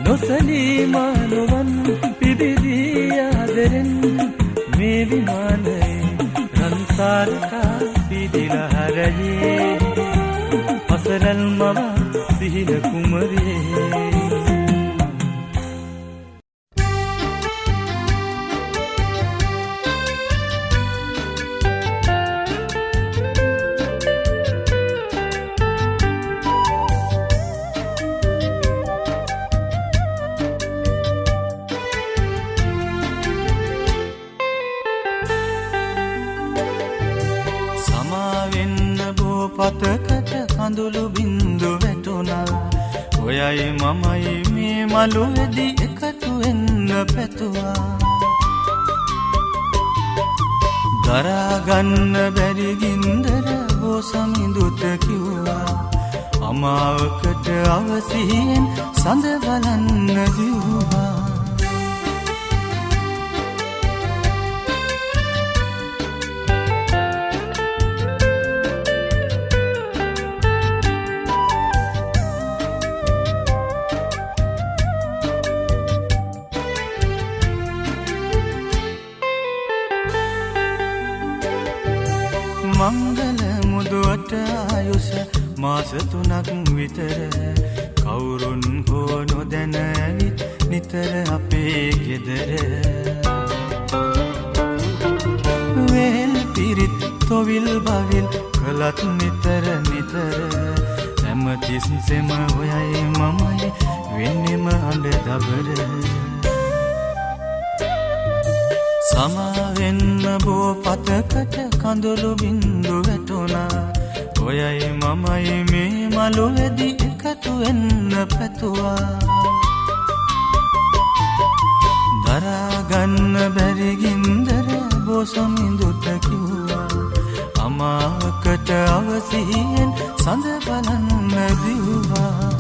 नोसली मानवन पिबिदी आदरन मेरी माने रंतारका पिदिला हरजे असरल मवा सिहिल कुमरे පතකට කඳුළු බින්දු වැටුණා ඔයයි මමයි මේ මළුවේදී එකතු වෙන්න පැතුවා දරා ගන්න බැරි ගින්දර බෝසමිඳුට කිව්වා අමාවකට අවසියෙන් සඳ බලන්න දිව්වා මංගල මුදුවට ආයුෂ මාස 3ක් විතර කවුරුන් හෝ නොදැන ඇවිත් නිතර අපේ ගෙදර වේල් පිරිත් තොවිල් බවිල් කළත් නිතර හැමතිස්සෙම ඔයයි මමයි වෙන්නෙම අඬ දබර සමාවෙන්න බෝ පතකට කඳුළු බින්දු වැටුණා ඔයයි මමයි මේ මළුවේදී එකතු වෙන්න පැතුවා දරා ගන්න බැරි ගින්දර බෝසමිඳුට කිව්වා අමාවකට අවසියෙන් සඳ බලන්න දිව්වා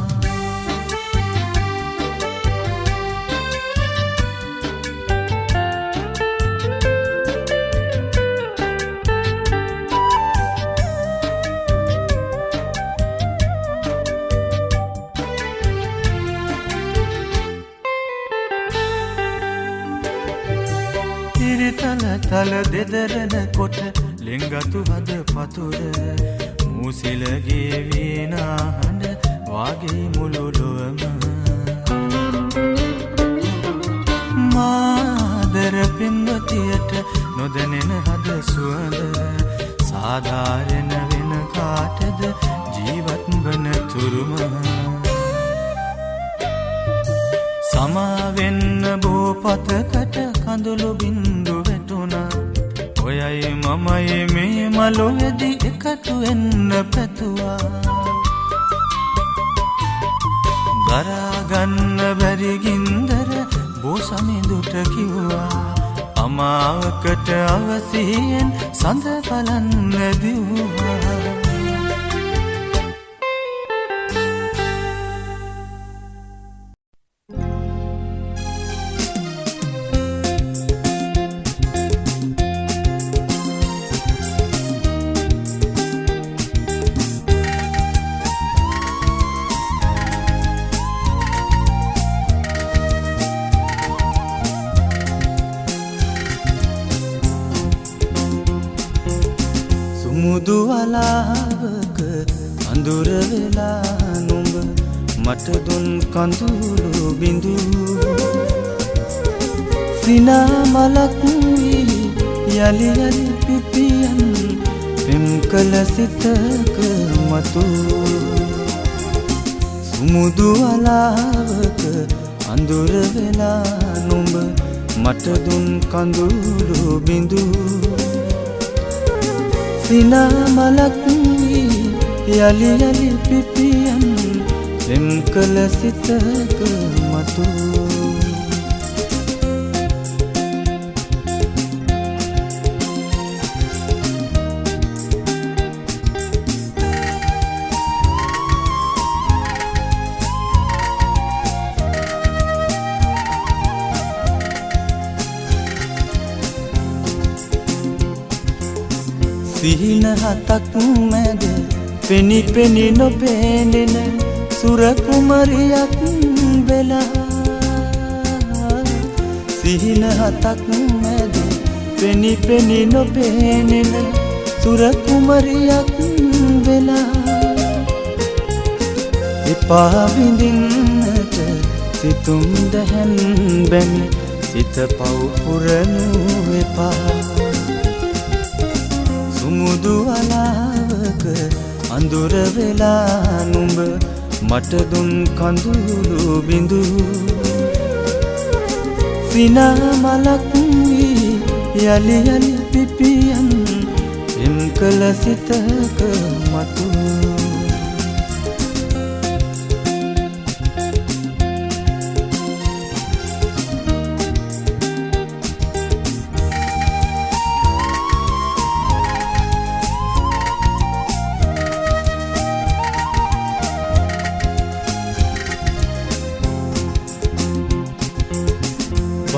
තල දෙදරන කොට ලෙංගතු හද පතුර මූසිලගේ වීණා හඬ වාගේ මුළු ලොවම මාදර පින්වතියට නොදැනෙන හද සුවඳ සාධාරණ වෙන කාටද ජීවත් වන තුරුම සමාවෙන්න බෝ පතකට කඳුළු බින්දු වැටුණා ඔයයි මමයි මේ මළුවේදී එකතු වෙන්න පැතුවා දරා ගන්න බැරි ගින්දර බෝසමිඳුට කිව්වා අමාවකට අවසියෙන් සඳ බලන්න දිව්වා මුදු වලාවක අඳුර වෙලා නුඹ මට දුන් කඳුළු බිඳු සිනා මලක් යලි යලි පිපියන් පෙම් කළ සිතක මතු සුමුදු වලාවක අඳුර වෙලා නුඹ මට දුන් කඳුළු බිඳු සිනා මලක් යලි යලි පිපියන් පෙම් කළ සිතක මතු සිහින හතක් මැද පෙනි පෙනි නොපෙනෙන සුර කුමරියක් වෙලා සිහින හතක් මැද පෙනි පෙනි නොපෙනෙන සුර කුමරියක් වෙලා එපා විඳින්නට සිතුම් දැහැන් බැමි සිත පව් පුරනු එපා සුමුදු වලාවක අඳුර වෙලා නුඹ මට දුන් කඳුළු බිඳු සිනා මලක් යලි යලි පිපියන් පෙම් කළ සිතක මතු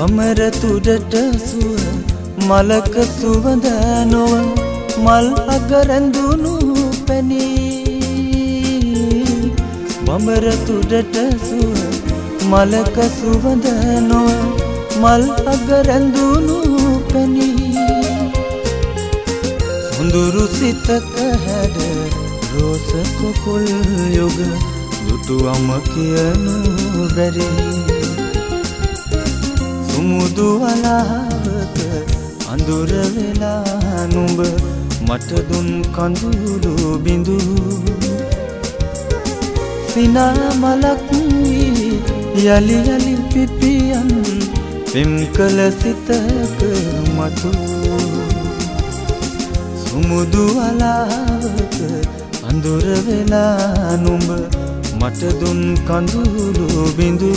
වමර තුඩට සුව මලක සුවඳ නොව මල් අගරැඳුණු පැනී වමර තුඩට සුව මලක සුවඳ නොව මල් අගරැඳුණු පැනී සොඳුරු සිතක හැඩ රෝස කුකුල් යුග දුටුවම කියනු බැරි සුමුදු අලහවක අඳුර වෙලා නුඹ මට දුන් කඳුළු බිඳු සිනා මලක් වී යලි යලි පිපියන් පෙම් කළ සිතක මතු සුමුදු අලහවක අඳුර වෙලා නුඹ මට දුන් කඳුළු බිඳු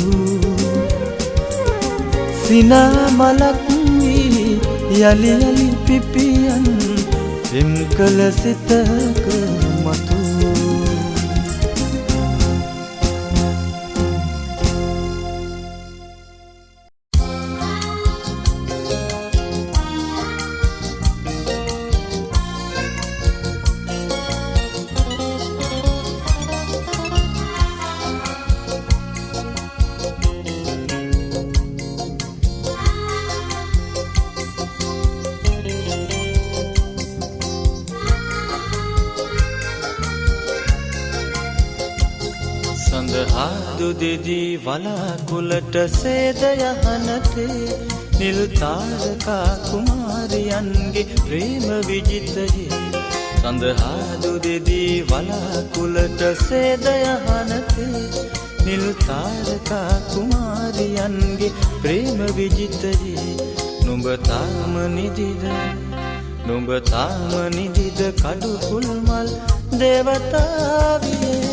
සිනා මලක් වී යලි යලි පිපියන් පෙම් කළ සිතක මතු සඳහාදු දෙදී වලාකුලට සේද යහනතේ නිල් තාරකා කුමාරියන්ගේ ප්‍රේම විජිතයේ සඳහාදු දෙදී වලාකුලට සේද යහනතේ නිල් තාරකා කුමාරියන්ගේ ප්‍රේම විජිතයේ නුඹ තාම නිදිද නුඹ තාම නිදිද කඩු කුල්මල් දේවතාවියේ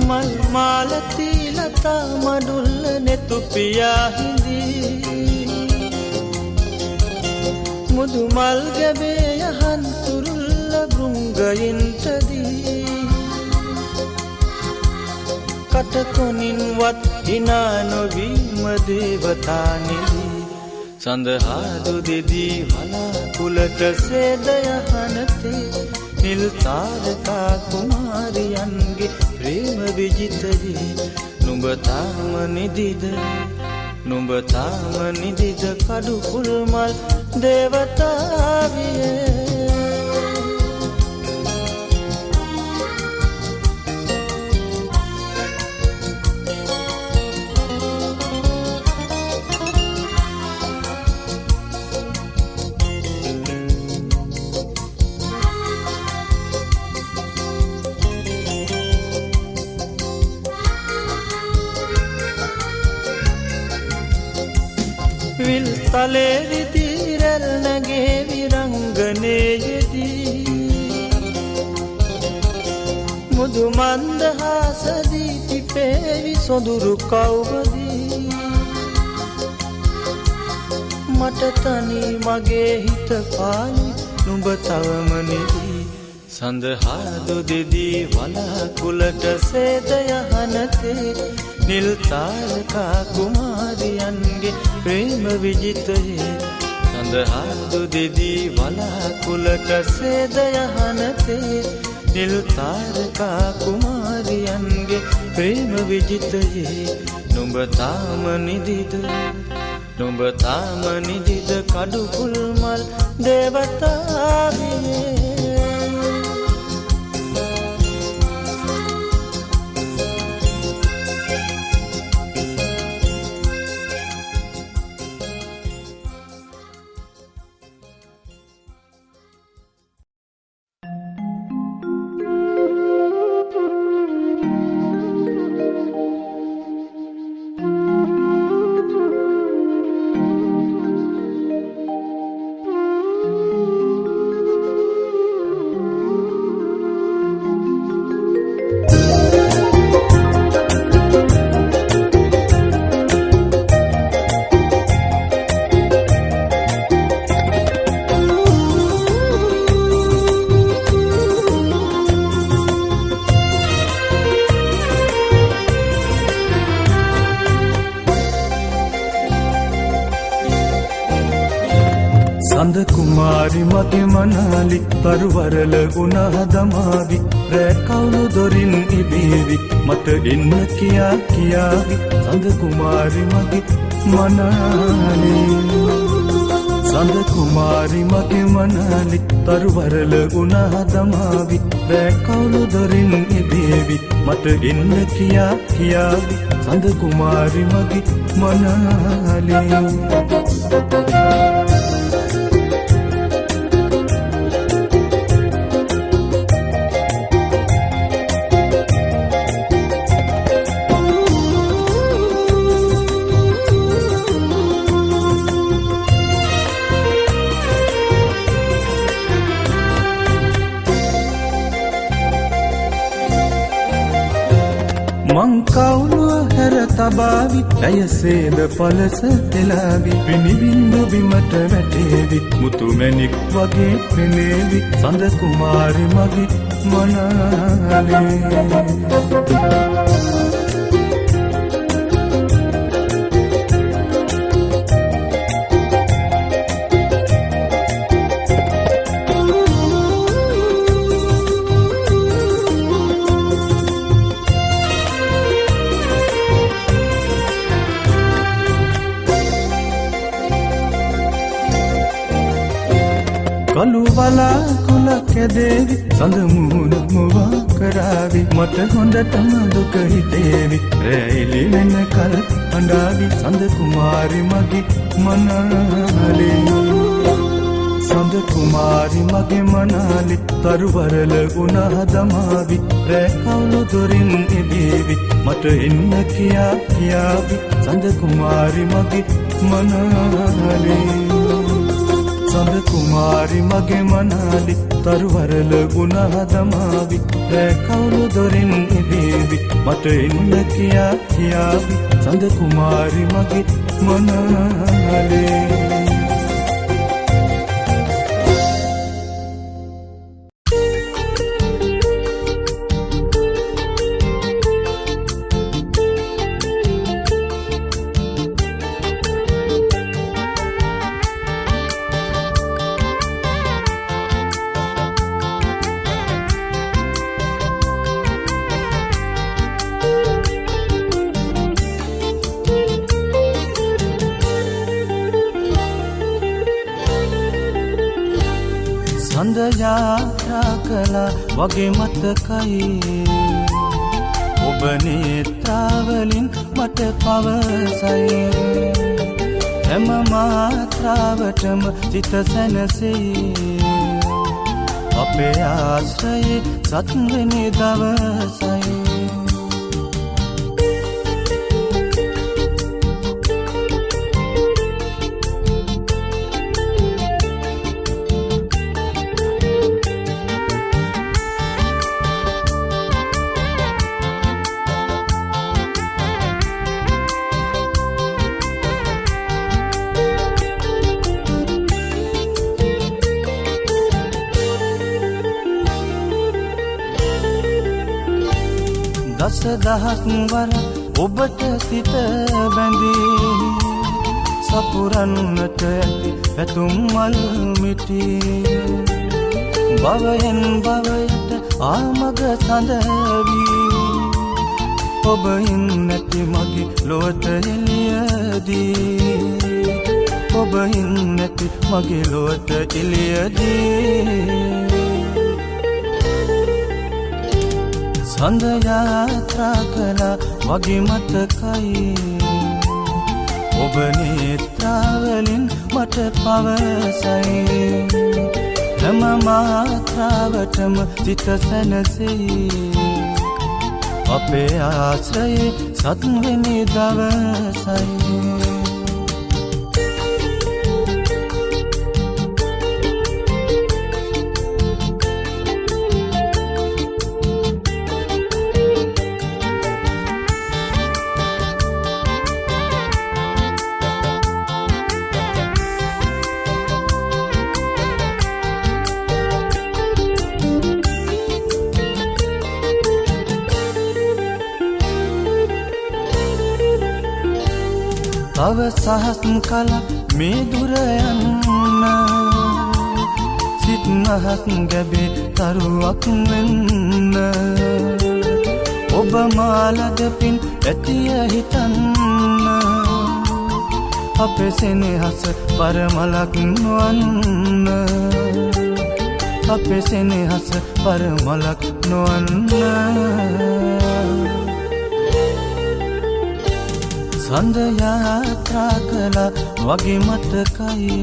මල් මාලති ලතා මඩුල්ල නෙතු පියා හිඳී මුදු මල් ගැබේ යහන් තුරුල්ල බෘංගයින්ටදී කටකොනින්වත් හිනා නොවීම දේවතානිදී සඳහාදු දෙදී වලාකුලට සේද යහනතේ නිල් තාරකා කුමාරියන්ගේ ප්‍රේම විජිතයේ නුඹ තාම නිදිද නුඹ තාම නිදිද කඩු කුල්මල් දේවතාවියේ විල් තලේ විදිරල් නැගේ විරංගනයේදී මුදු මන්දහාසදී පිපේවි සොඳුරු කව්වදී මට තනි මගේ හිත පාලි නුඹ තවම නිදී සඳහාදු දෙදී වලාකුලට සේද යහනතේ නිල් තාරකා කුමාරියන්ගේ ප්‍රේම විජිතයේ සඳහාදු දෙදී වලාකුලට සේද යහනතේ නිල් තාරකා කුමාරියන්ගේ ප්‍රේම විජිතයේ නුඹ තාම නිදිද නුඹ තාම නිදිද කඩු කුල්මල් දේවතාවියේ සඳ කුමාරි මගේ මනාලි තරුවරල උනා දමාවි රෑ කවුළු දොරින් ඉබේවි මට එන්න කියා කියාවි සඳ කුමාරි මගේ මනාලි සඳ කුමාරි මගේ මනාලි තරුවරල උනා දමාවි රෑ කවුළු දොරින් ඉබේවි මට එන්න කියා කියාවි සඳ කුමාරි මගේ මනාලි මං කවුළුව හැර තබාවි ඇයසේද පලස තෙලාවි පිණිබින්දු බිමට වැටේවි මුතු මැණික් වගේ පෙනේවි සඳ කුමාරි මගේ මනාලේ කළු වලාකුළ කැදේවි සඳ මුහුණ මුවා කරාවි මට හොඳටම දුක හිතේවි රැයිලි වෙනකල් අඬාවි සඳ කුමාරි මගේ මනාලේ සඳ කුමාරි මගේ මනාලි තරුවරල උනා දමාවි රෑ කවුළු දොරින් ඉබේවි මට එන්න කියා කියාවි සඳ කුමාරි මගේ මනාලේ සඳ කුමාරි මගේ මනාලි තරුවරල උනා දමාවි රෑ කවුළු දොරින් ඉබේවි මට එන්න කියා කියාවි සඳ කුමාරි මගේ මනාලේ සඳ යාත්‍රා කළා වගේ මතකයි ඔබ නේත්‍රාවලින් මට පවසයි හැම මාත්‍රාවටම සිත සැනසෙයි අපේ ආශ්‍රයේ සත්වෙනි දවසයි දස දහස් වර ඔබට සිත බැඳී සපුරන්නට ඇති පැතුම් මල් මිටි භවයෙන් භවයට ආමග සඳවී ඔබ ඉන්නැති මගේ ලොවට එළියදී ඔබ ඉන්නැති මගේ ලොවට එළියදී සඳ යාත්‍රා කළා වගේ මතකයි ඔබ නේත්‍රාවලින් මට පවසයි හැම මාත්‍රාවටම සිත සැනසෙයි අපේ ආශ්‍රයේ සත්වෙනි දවසයි තව සහස් කලක් මේ දුර යන්න සිත් අහක් ගැබේ තරුවක් වෙන්න ඔබ මාලද පින් ඇතිය හිතන්න අපේ සෙනෙහස පරමලක් නොවන්න අපේ සෙනෙහස පරමලක් නොවන්න සඳ යාත්‍රා කළා වගේ මතකයි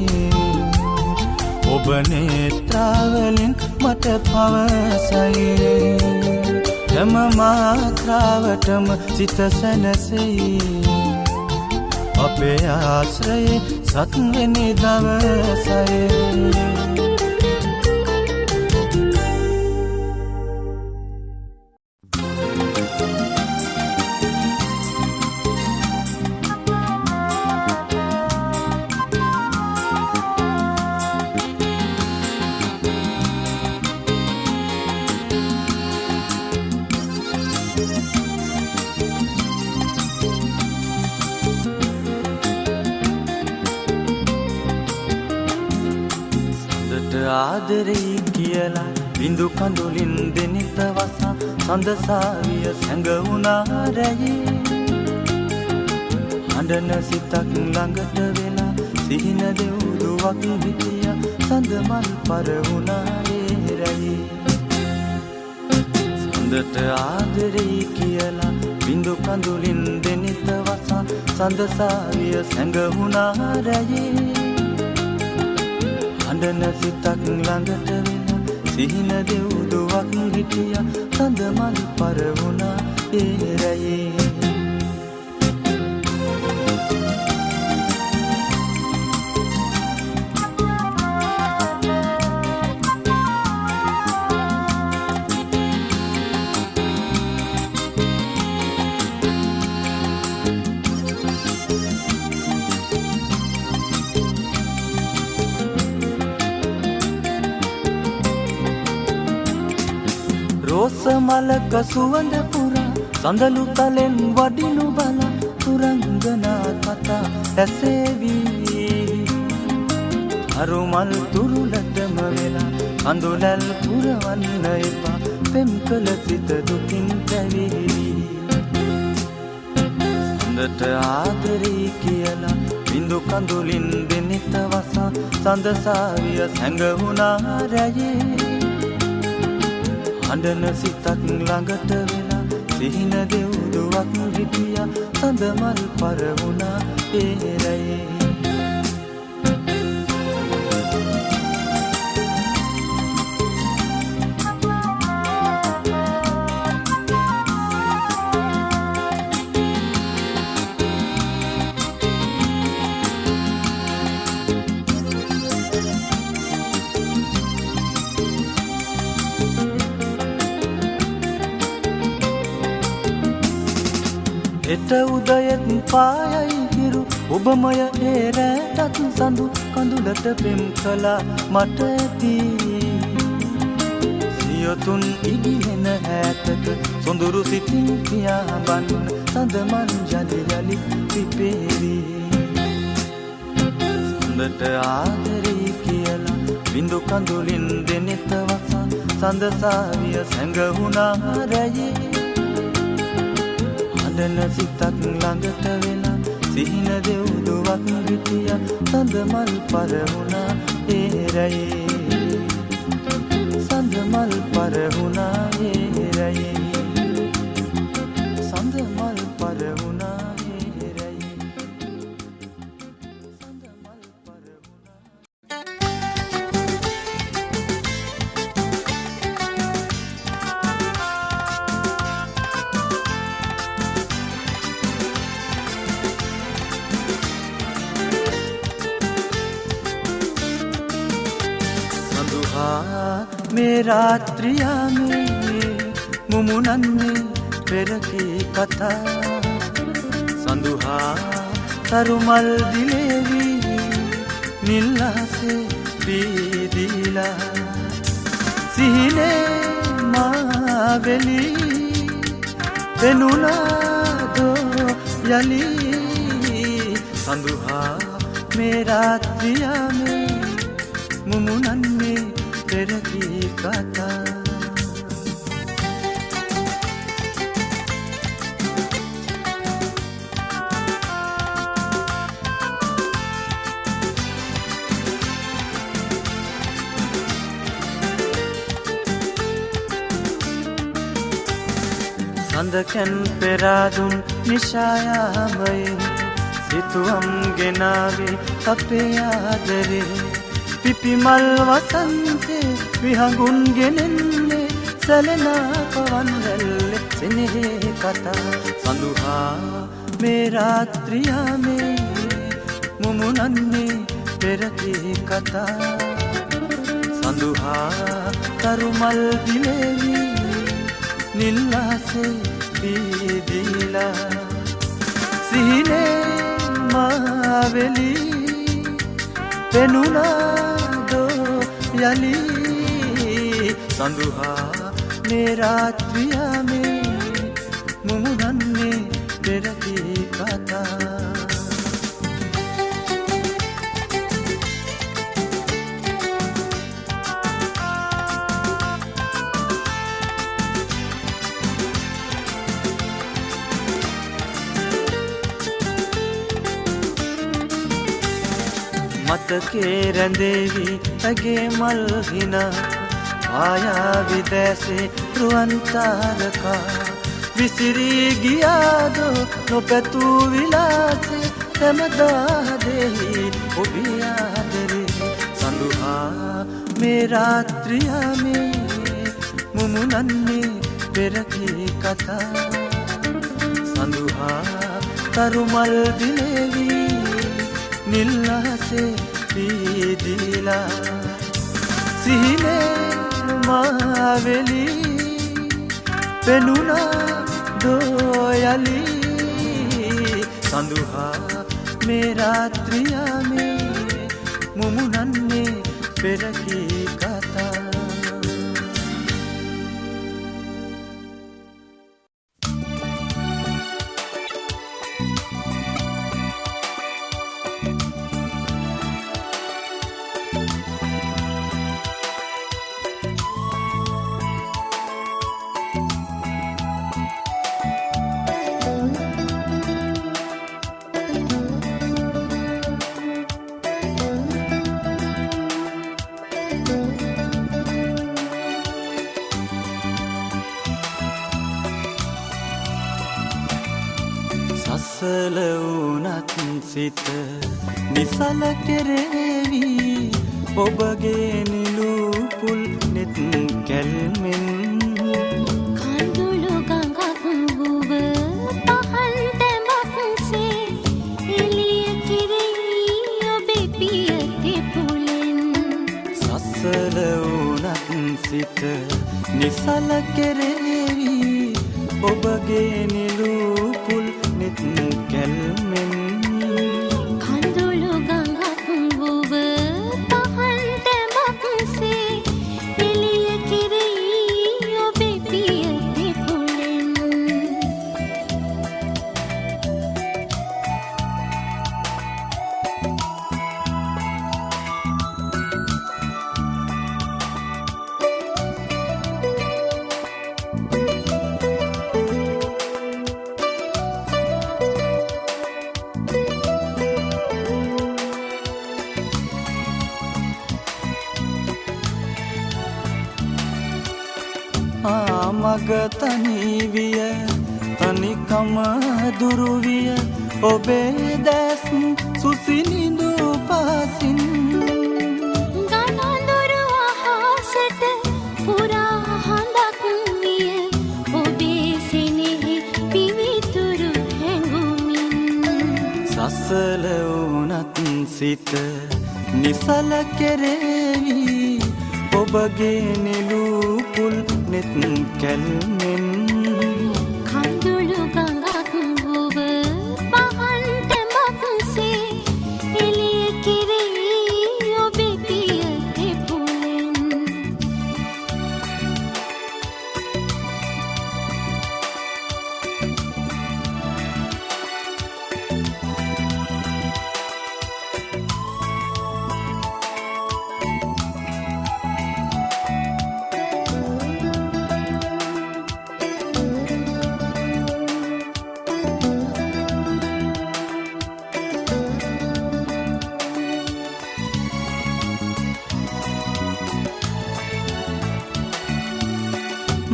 ඔබ නේත්‍රාවලින් මට පවසයි හැම මාත්‍රාවටම සිත සැනසෙයි අපේ ආශ්‍රයේ සත්වෙනි දවසයි ආදරේ කියලා බිඳු කඳුලින් දෙනිත වසා සඳසාවිය සැඟවුණා රැයේ හඬන සිතක් ළඟට වෙලා සිහින දෙව්දුවක් හිටියා සඳ මල් පරවුණා ඒ රැයේ සඳට ආදරේ කියලා බිඳු කඳුලින් දෙනිත වසා සඳසාවිය සැඟවුණා රැයේ හඬන සිතක් ළඟට වෙලා සිහින දෙව්දුවක් හිටියා සඳ මල් පරවුණා ඒ රැයේ රෝස මලක සුවඳ පුරා සඳලු තලෙන් වඩිනු බලා තුරංගනා කතා ඇසේවි අරුමල් තුරුලටම වෙලා කඳුලල් පුරවන්න එපා පෙම් කළ සිත දුකින් පැවිලි සඳට ආදරේ කියලා බිඳු කඳුලින් දෙනිත වසා සඳසාවිය සැඟවුණා රැයේ හඬන සිතක් ළඟට වෙලා සිහින දෙව්දුවක් හිටියා සඳ මල් පරවුණා ඒ රැයේ එත උදයෙත් පායයි හිරු ඔබමය ඒ රැටත් සඳු කඳුලට පෙම් කළා මට ඇති සියොතුන් ඉගිලෙන ඈතක සොඳුරු සිතින් පියාඹන්න සඳ මංජලි යලි පිපේවි සඳට ආදරේ කියලා බිඳු කඳුලින් දෙනෙත වසා සඳසාවිය සැඟවුණා රැයේ හඬන සිතක් ළඟට වෙලා සිහින දෙව්දුවක් හිටියා සඳ මල් පරවුණා ඒ රැයේ සඳ මල් පරවුණා ඒ රැයේ සඳ මල් පරවුණා ඒ රැයේ සඳ මල් පරවුණා මේ රාත්‍රියා මේ මුමුණන්නේ පෙර කී කතා සඳුහා තරුමල් දිලේවි නිල්ලාසේ බීදිලා සිහිනේ මාවෙලි පෙනුණාදෝ යලි සඳුහා මේ රාත්‍රියා මේ මුමුණන්නේ පෙරකී කතා සඳකැන් පෙරාදුන් නිශායාමයෙන් සිතුවම් ගෙනාවේ අපේ ආදරේ පිපිමල් වසන්තේ විහඟුන් ගෙනෙන්නේ සැලෙනා පවන් රැල්ලේ සෙනෙහේ කතා සඳුහා මේ රාත්‍රියා මේ මුමුණන්නේ පෙරකී කතා සඳුහා තරුමල් දිලේවි නිල්ලාසේ බීදීලා සිහිනේ මාවෙලි පෙනුනාදෝ යලි සඳුහා මේ රාත්‍රියා මේ මුමුණන්නේ පෙරකී කතා මතකේ රැඳේවි ඇගේ මල් හිනා ආයාවි දැසේ රුවන් තාරකා විසිරී ගියාදෝ නොපැතූ විලාසේ හැමදා දෙහි ඔබේ ආදරේ සඳුහා මේ රාත්‍රියා මේ මුමුණන්නේ පෙරකී කතා සඳුහා තරුමල් දිලේවි නිල්ලාසේ බීදීලා සිහිනේ මාවෙලි පෙනුනාදෝ යලි සඳුහා මේ රාත්‍රියා මේ මුමුණන්නේ පෙරකී කතා සසල වුණත් සිත නිසල කෙරේවි ඔබගේ නිලූපුල් නෙත් කැල්මෙන් කඳුළු ගඟක් වුව පහන් තැමක්සේ එළිය කිරී ඔබේ පියති පුලෙන් සසල වුණත් සිත නිසල කෙරේවි ඔබගේ නිලූපුල් නෙත් කැල්මෙන් කඳුළු ගඟක් වුව පහන් තැමක්සේ එළිය කිරී ඔබේ පියති පුලෙන් මග තනිවිය තනිකම දුරුවිය ඔබේ දැස් සුසිනිඳු පසින් ගණඳුරු අහසට පුරා හඳක් විය ඔබේ සෙනෙහි පිවිතුරු හැඟුමින් සසල වුණත් සිත නිසල කෙරේවි ඔබගේ නිලූපුල් නෙත් කැල්මෙන් කඳුළු ගඟක් වුව පහන් තැමක්සේ එළිය කිරී ඔබේ පියති පුලෙන්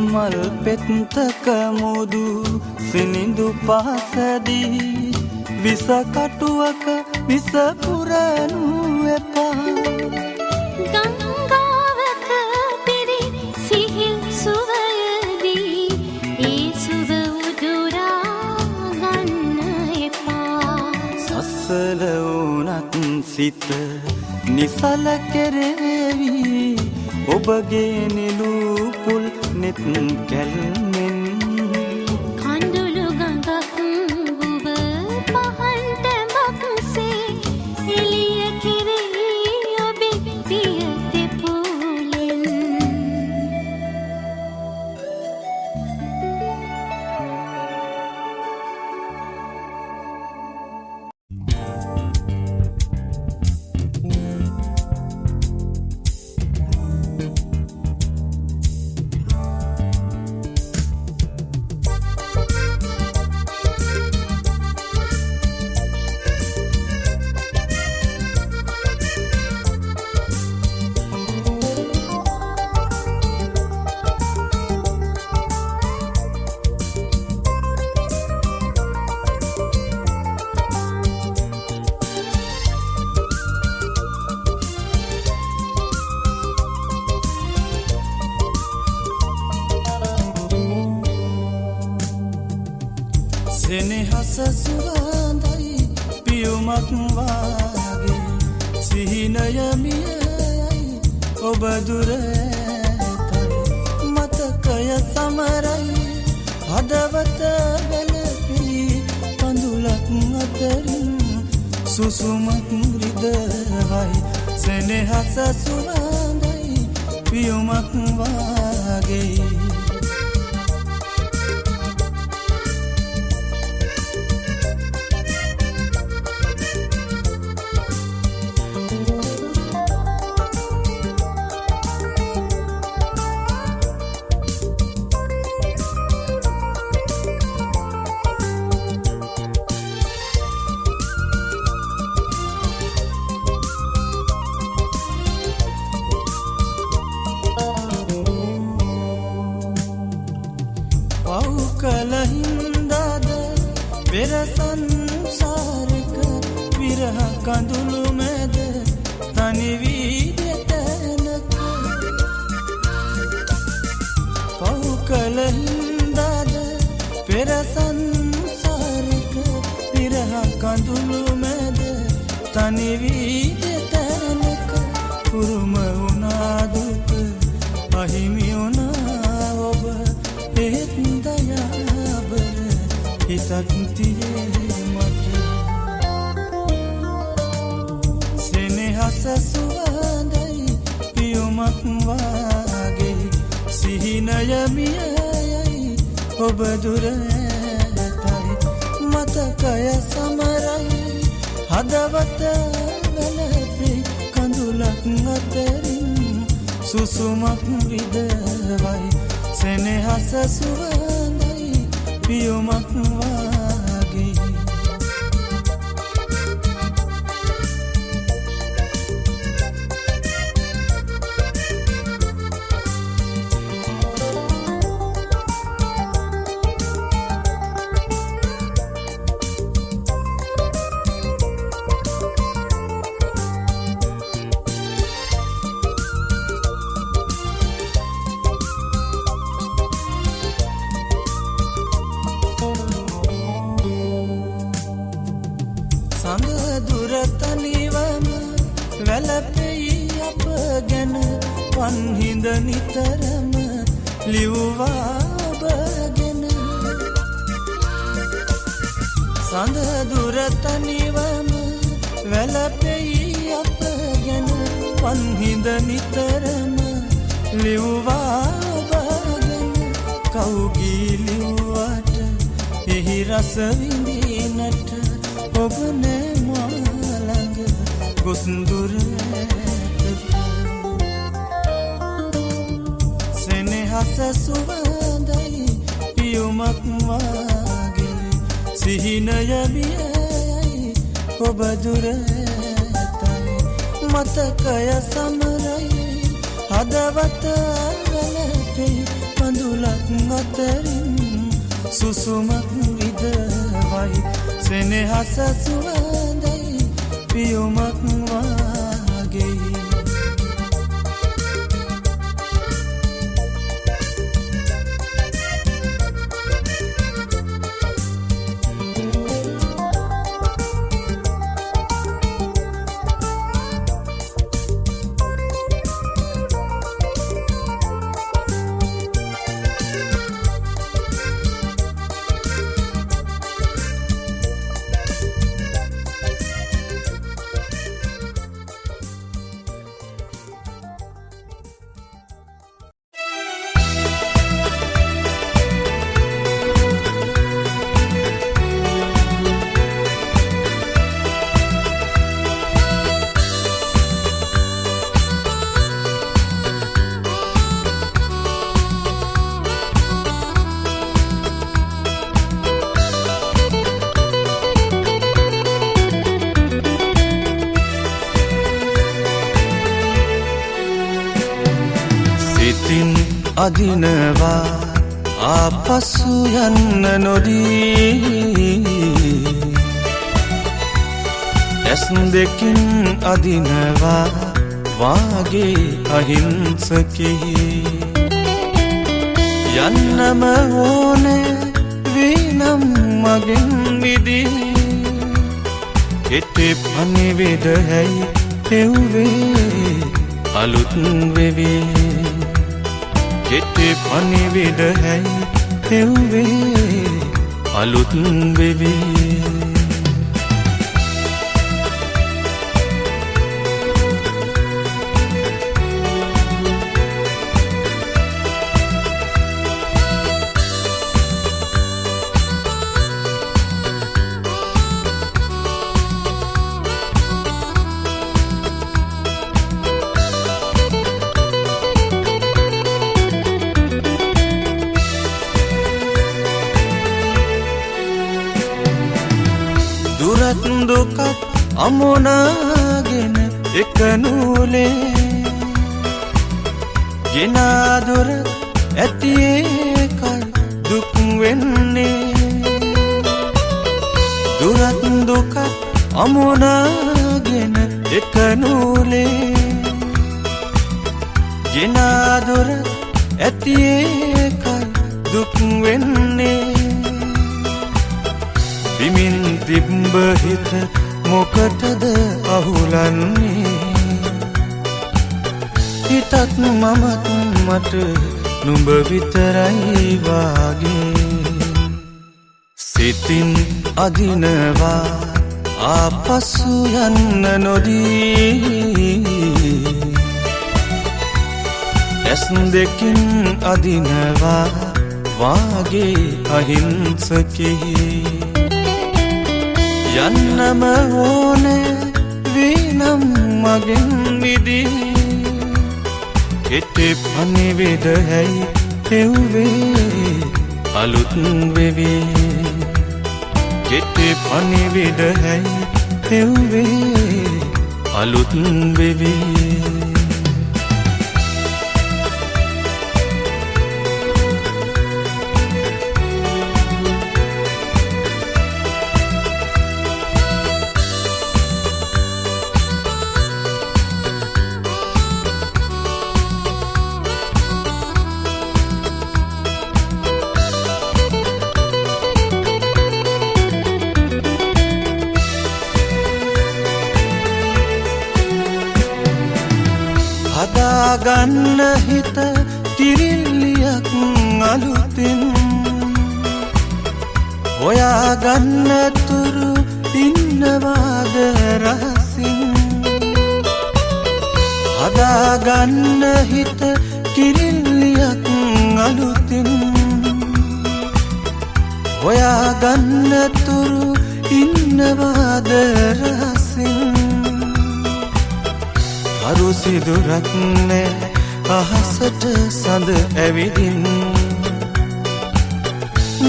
මල් පෙත්තක මුදු සිනිඳු පහසදී විස කටුවක විස පුරනු එපා ගංගාවක පිරි සිහිල් සුවයදී ඒ සුව උදුරා ගන්න එපා සසල වුණත් සිත නිසල කෙරෙවි ඔබගේ නිලූපුල් නෙත් කැල්මෙන් කඳුළු ගඟක් වුව පහන් තැඹක්සේ එළිය කෙරෙහි ඔබේ පිය දෙපුලෙන් සෙනෙහස සුවඳයි පියුමක් වාගේ සිහිනය මියයි ඔබ දුර ඇතයි මතකය සමරයි හදවත වැළපී කඳුලක් අතරින් සුසුමක් රිදවයි සෙනෙහස සුවඳයි පියුමක් වාගේ කල හින්දාද පෙර සංසාරක විරහ කඳුළු මැද තනි වී දෙතැනක පව් කල හින්දාද පෙර සංසාරක විරහ කඳුළු මැද තනි වී දෙතැනක කුරුම වුණා දුක අහිමි වුණා ඔබ ඒත් දයාබර හිතක් තියේ මට සෙනෙහස සුවඳයි පියුමක් වාගේ සිහිනය මියයි ඔබ දුර ඇතයි මතකය සමරයි හදවත වැළපී කඳුලක් අතරින් සුසුමක් රිදවයි සෙනෙහස සුවඳයි පියුමක් වාගේ වැළපෙයි අප ගැන පන්හිඳ නිතරම ලිව්වා ඔබ ගැන සඳ දුර තනිවම වැළපෙයි අප ගැන පන්හිඳ නිතරම ලිව්වා ඔබ ගැන කවුගී ලිව්වට එහි රස විඳිනට ඔබ නෑ මා ළඟ ගොස් දුර සෙනෙහස සුවඳයි පියුමක් වාගේ සිහිනය මියයි ඔබ දුර ඇතයි මතකය සමරයි හදවත වැළපෙයි කඳුලක් අතරින් සුසුමක් ඉදවයි සෙනෙහස සුවඳයි පියුමක් වාගේ අදිනවා ආපසු යන්න නොදී ඇස් දෙකින් අදිනවා වාගේ අහිංසකෙහි යන්නම ඕනේ වීනම් මගෙන් විදී කෙටේ පණිවිඩ හැයි හෙව්වේ අලුත් වෙවේ කෙටේ පණිවිඩ හැයි හෙව්වේ අලුත් වෙවේ දුකත් අමුණගෙන එක නූලේ ගෙනාදුර ඇති ඒකයි දුක් වෙන්නේ දුරත් දුකත් අමුණගෙන එක නූලේ ගෙනාදුර ඇති ඒකයි දුක් වෙන්නේ බිමින් තිබ්බ හිත මොකටද අහුලන්නේ හිතත් මමත් මට නුඹ විතරයි වාගේ සිතින් අදිනවා ආපසු යන්න නොදී ඇස් දෙකින් අදිනවා වාගේ අහිංසකෙහි යන්නම ඕනේ වීනම් මගෙන් විදී කෙටේ පණිවිඩ හැයි හෙව්වේ අලුත් වෙවේ කෙටේ පණිවිඩ හැයි හෙව්වේ අලුත් වෙවේ හදාගන්න හිත කිරිල්ලියක් අලුතින් හොයාගන්න තුරු ඉන්නවාද රහසින් හදාගන්න හිත කිරිල්ලියක් අලුතින් හොයාගන්න තුරු ඉන්නවාද රහසින් අරු සිදුරක් නෑ අහසට සඳ ඇවිදින්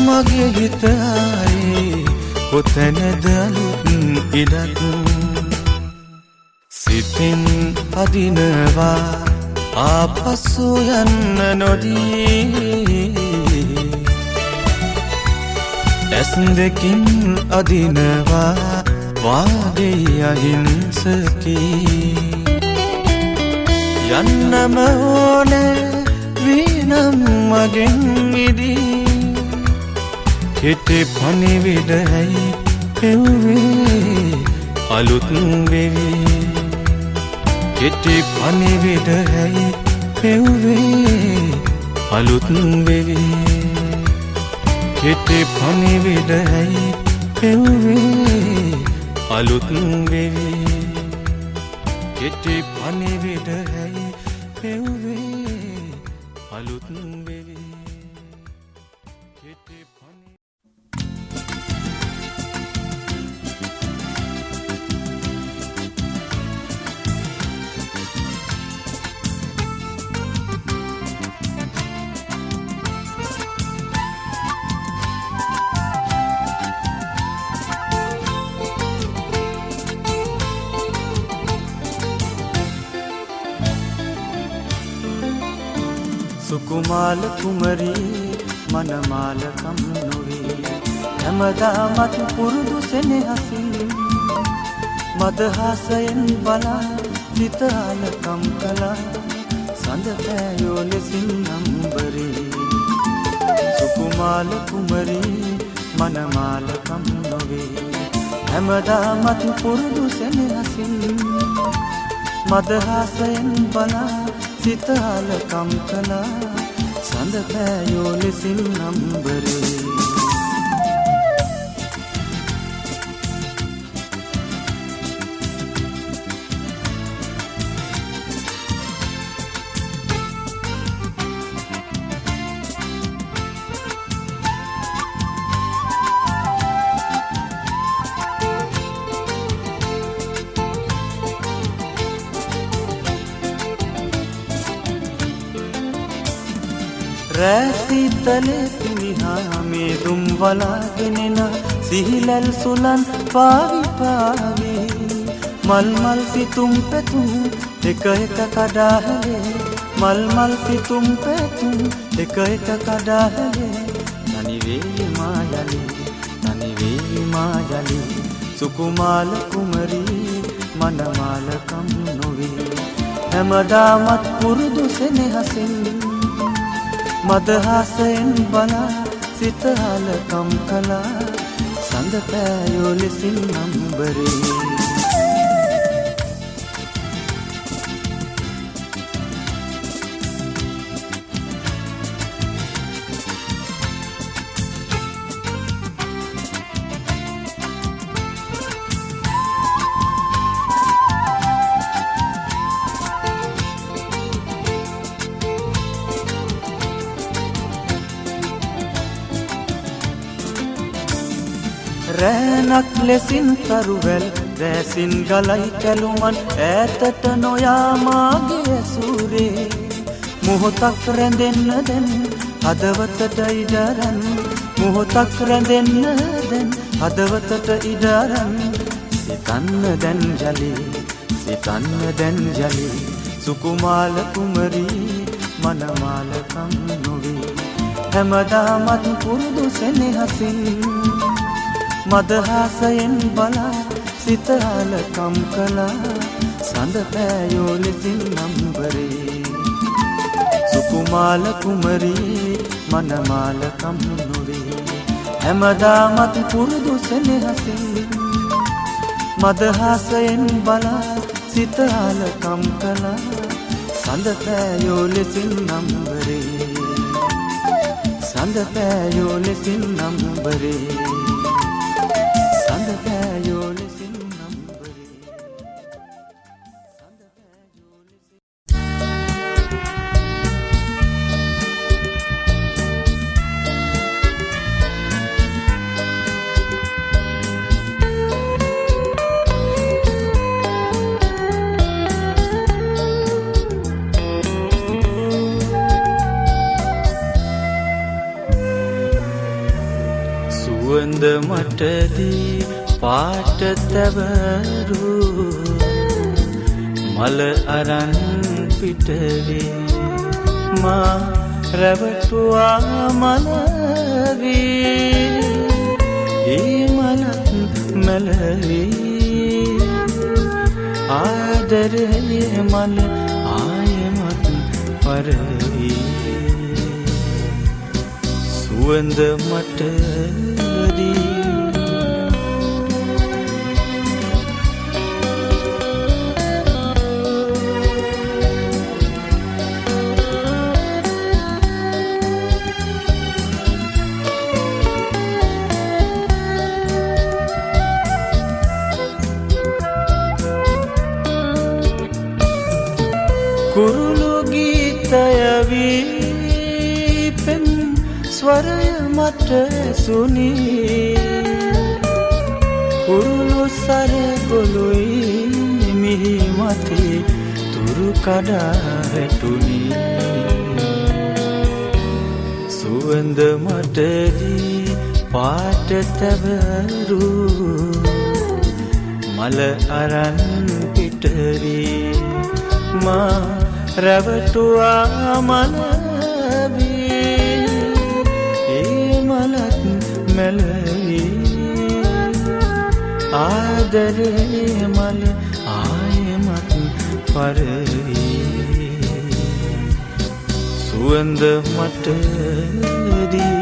මගේ හිත ආයේ කොතැනද අලුත් ඉඩක් සිතින් අදිනවා ආපසු යන්න නොදී ඇස් දෙකින් අදිනවා වාගේ අහිංසකී යන්නම ඕනේ වීනම් මගෙන් මිදී කෙටි පණිවිඩයි එව්වේ අලුත් වෙවි කෙටි පණිවිඩයි එව්වේ අලුත් වෙවි කෙටි පණිවිඩයි එව්වේ අලුත් වෙවි කෙටි පණිවිඩයි එව්වේ අලුත් වෙවි කෙටි පණි සුකුමාල කුමරී මනමාල කම් නොවේ හැමදාමත් පුරුදු සෙනෙහසින් මදහසයෙන් බලා සිතාල කම් කලා සඳ පෑයෝ ලෙසින් නම්බරේ සුකුමාල කුමරී මනමාල කම් නොවේ හැමදාමත් පුරුදු සෙනෙහසින් මදහසයෙන් බලා සිතාල කම් කලා සඳ පෑයෝ ලෙසින් නම්බරේ රැසිතලේ පිනිහා මේ දුම් වලාගෙනෙන සිහිලල් සුලන් පාවි පාවි මල් මල් සිතුම් පැතුම් එක එක කඩාහලේ මල් මල් සිතුම් පැතුම් එක එක කඩාහලේ තනිවේ මායලි සුකුමාල කුමරී මනමාල කම් නොවේ හැමදාමත් පුරුදු සෙනෙහසින් මදහසයෙන් බලා සිතාල කම් කලා සඳ පෑයෝ ලෙසින් නම්බරේ රෑනක් ලෙසින් තරුවැල් රැසින් ගලයි කැලුමන් ඈතට නොයා මාගේ සූරේ මොහොතක් රැඳෙන්න දැන් හදවතට ඉඩරන් මොහොතක් රැඳෙන්න දැන් හදවතට ඉඩරන් සිතන්න දැන් ජලි සුකුමාල කුමරී මනමාල කම් නොවේ හැමදාමත් පුරුදු සෙනෙහසින් මදහසයෙන් බලා සිතාල කම් කලා සඳ පෑයෝ ලෙසින් නම්බරේ සුකුමාල කුමරී මනමාල කම් නොවේ හැමදාමත් පුරුදු සෙනෙහසින් මදහසයෙන් බලා සිතාල කම් කලා සඳ පෑයෝ ලෙසින් නම්බරේ සඳ පෑයෝ ලෙසින් නම්බරේ සුවඳ මටදී පාට තැවරු මල අරන් පිටවේ මා රැවටුවා මලවී ඒ මලත් මැලවි ආදරයේ මල ආයෙමත් පරවි සුවඳ මට දී කුරුළු ගීතයවි පෙම් ස්වරය මට සුනී කුරුළු සරගොළුයි මිහි මතේ තුරු කඩා වැටුනි සුවඳ මට දී පාට තැවරු මල අරන් පිටවී මා රැවටුවා මලවී ඒ මලත් මැලවි ආදරේ මල ආයෙමත් පරවි සුවඳ මට දී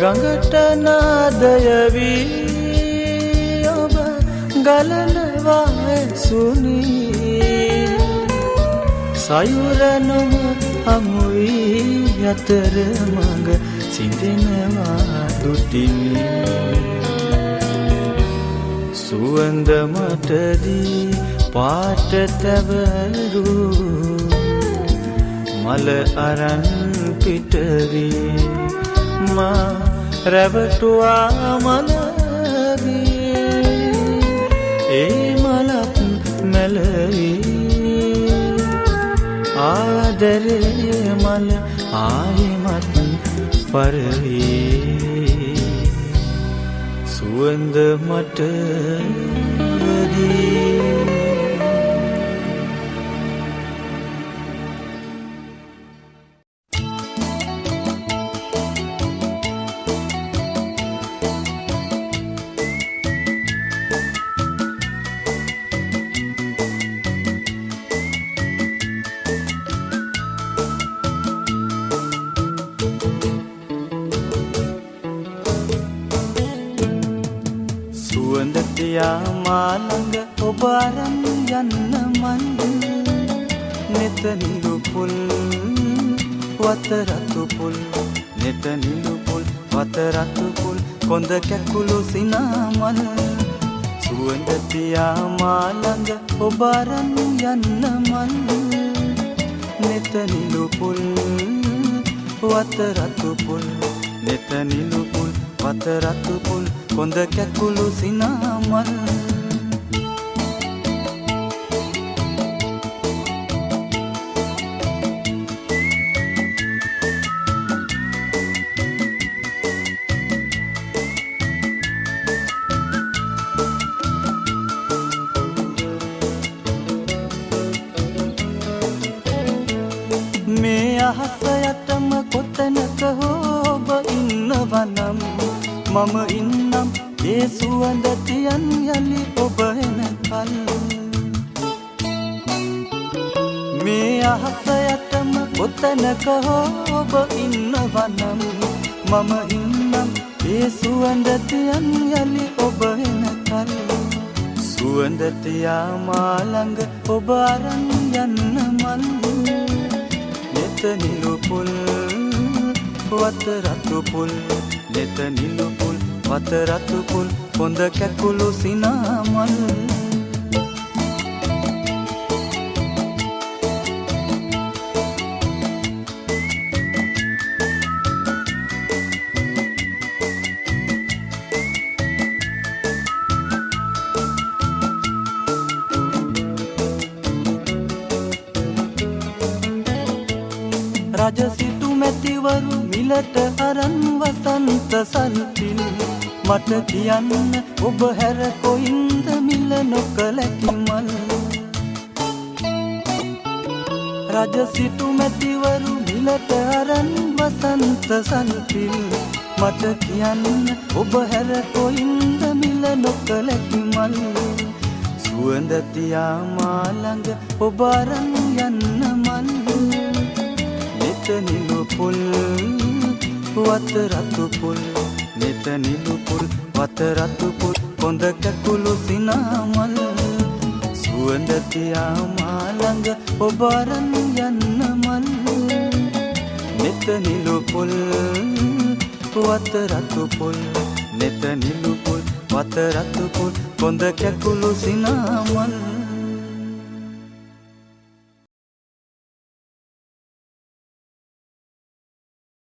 ගඟට නාදයවි ඔබ ගලනවා ඇසුනී සයුර නොම හමුවී අතර මඟ සිඳෙනවා දුටිමි සුවඳ මට දී පාට තැවරු මල අරන් පිටවී මා රැවටුවා මලවී ඒ මලත් මැලවි ආදරේ මල ආයෙමත් පරවි සුවඳ මට දී සුවඳතියා මාළඟ ඔබ අරන් යන්න මන් නෙත Nilu full වතරතු full නෙත Nilu full වතරතු full කොඳ කැකුළු සිනාමල් සුවඳතියා මාළඟ ඔබ අරන් යන්න මන් නෙත Nilu full වතරතු full නෙත Nilu full වතරතු full කොඳ කැකුළු සිනාමල් මේ අහස යටම කොතැනක හෝ ඔබ ඉන්නවනම් මම ඉන්නම් ඒ සුවඳ තියන් යලි ඔබ එනකල් මේ අහස යටම කොතැනක හෝ ඔබ ඉන්නවනම් මම ඉන්නම් ඒ සුවඳ තියන් යලි ඔබ එනකල් සුවඳ තියා මා ළඟ ඔබ අරන් යන්න මල් නෙත Nilu full වතරතු full නෙත Nilu full වතරතු full කොඳ කැකුළු සිනාමල් මිලට අරන් වසන්ත සල්පිල් මට කියන්න ඔබ හැර කොයින්ද මිල නොකලකි මල් රජ සිටු මැතිවරු මිලට අරන් වසන්ත සල්පිල් මට කියන්න ඔබ හැර කොයින්ද මිල නොකලකි මල් සුවඳ තියා මා ළඟ ඔබ අරන් යන්න මල් නෙත නිලු පුල් වත රතු පුල් නෙත නිලු පුල් වත රතු පුල් කොඳ කැකුළු සිනාමල් සුවඳ තියා මා ළඟ ඔබ අරන් යන්න මල් නෙත නිලු පුල් වත රතු පුල් නෙත නිලු පුල් වත රතු පුල් කොඳ කැකුළු සිනාමල්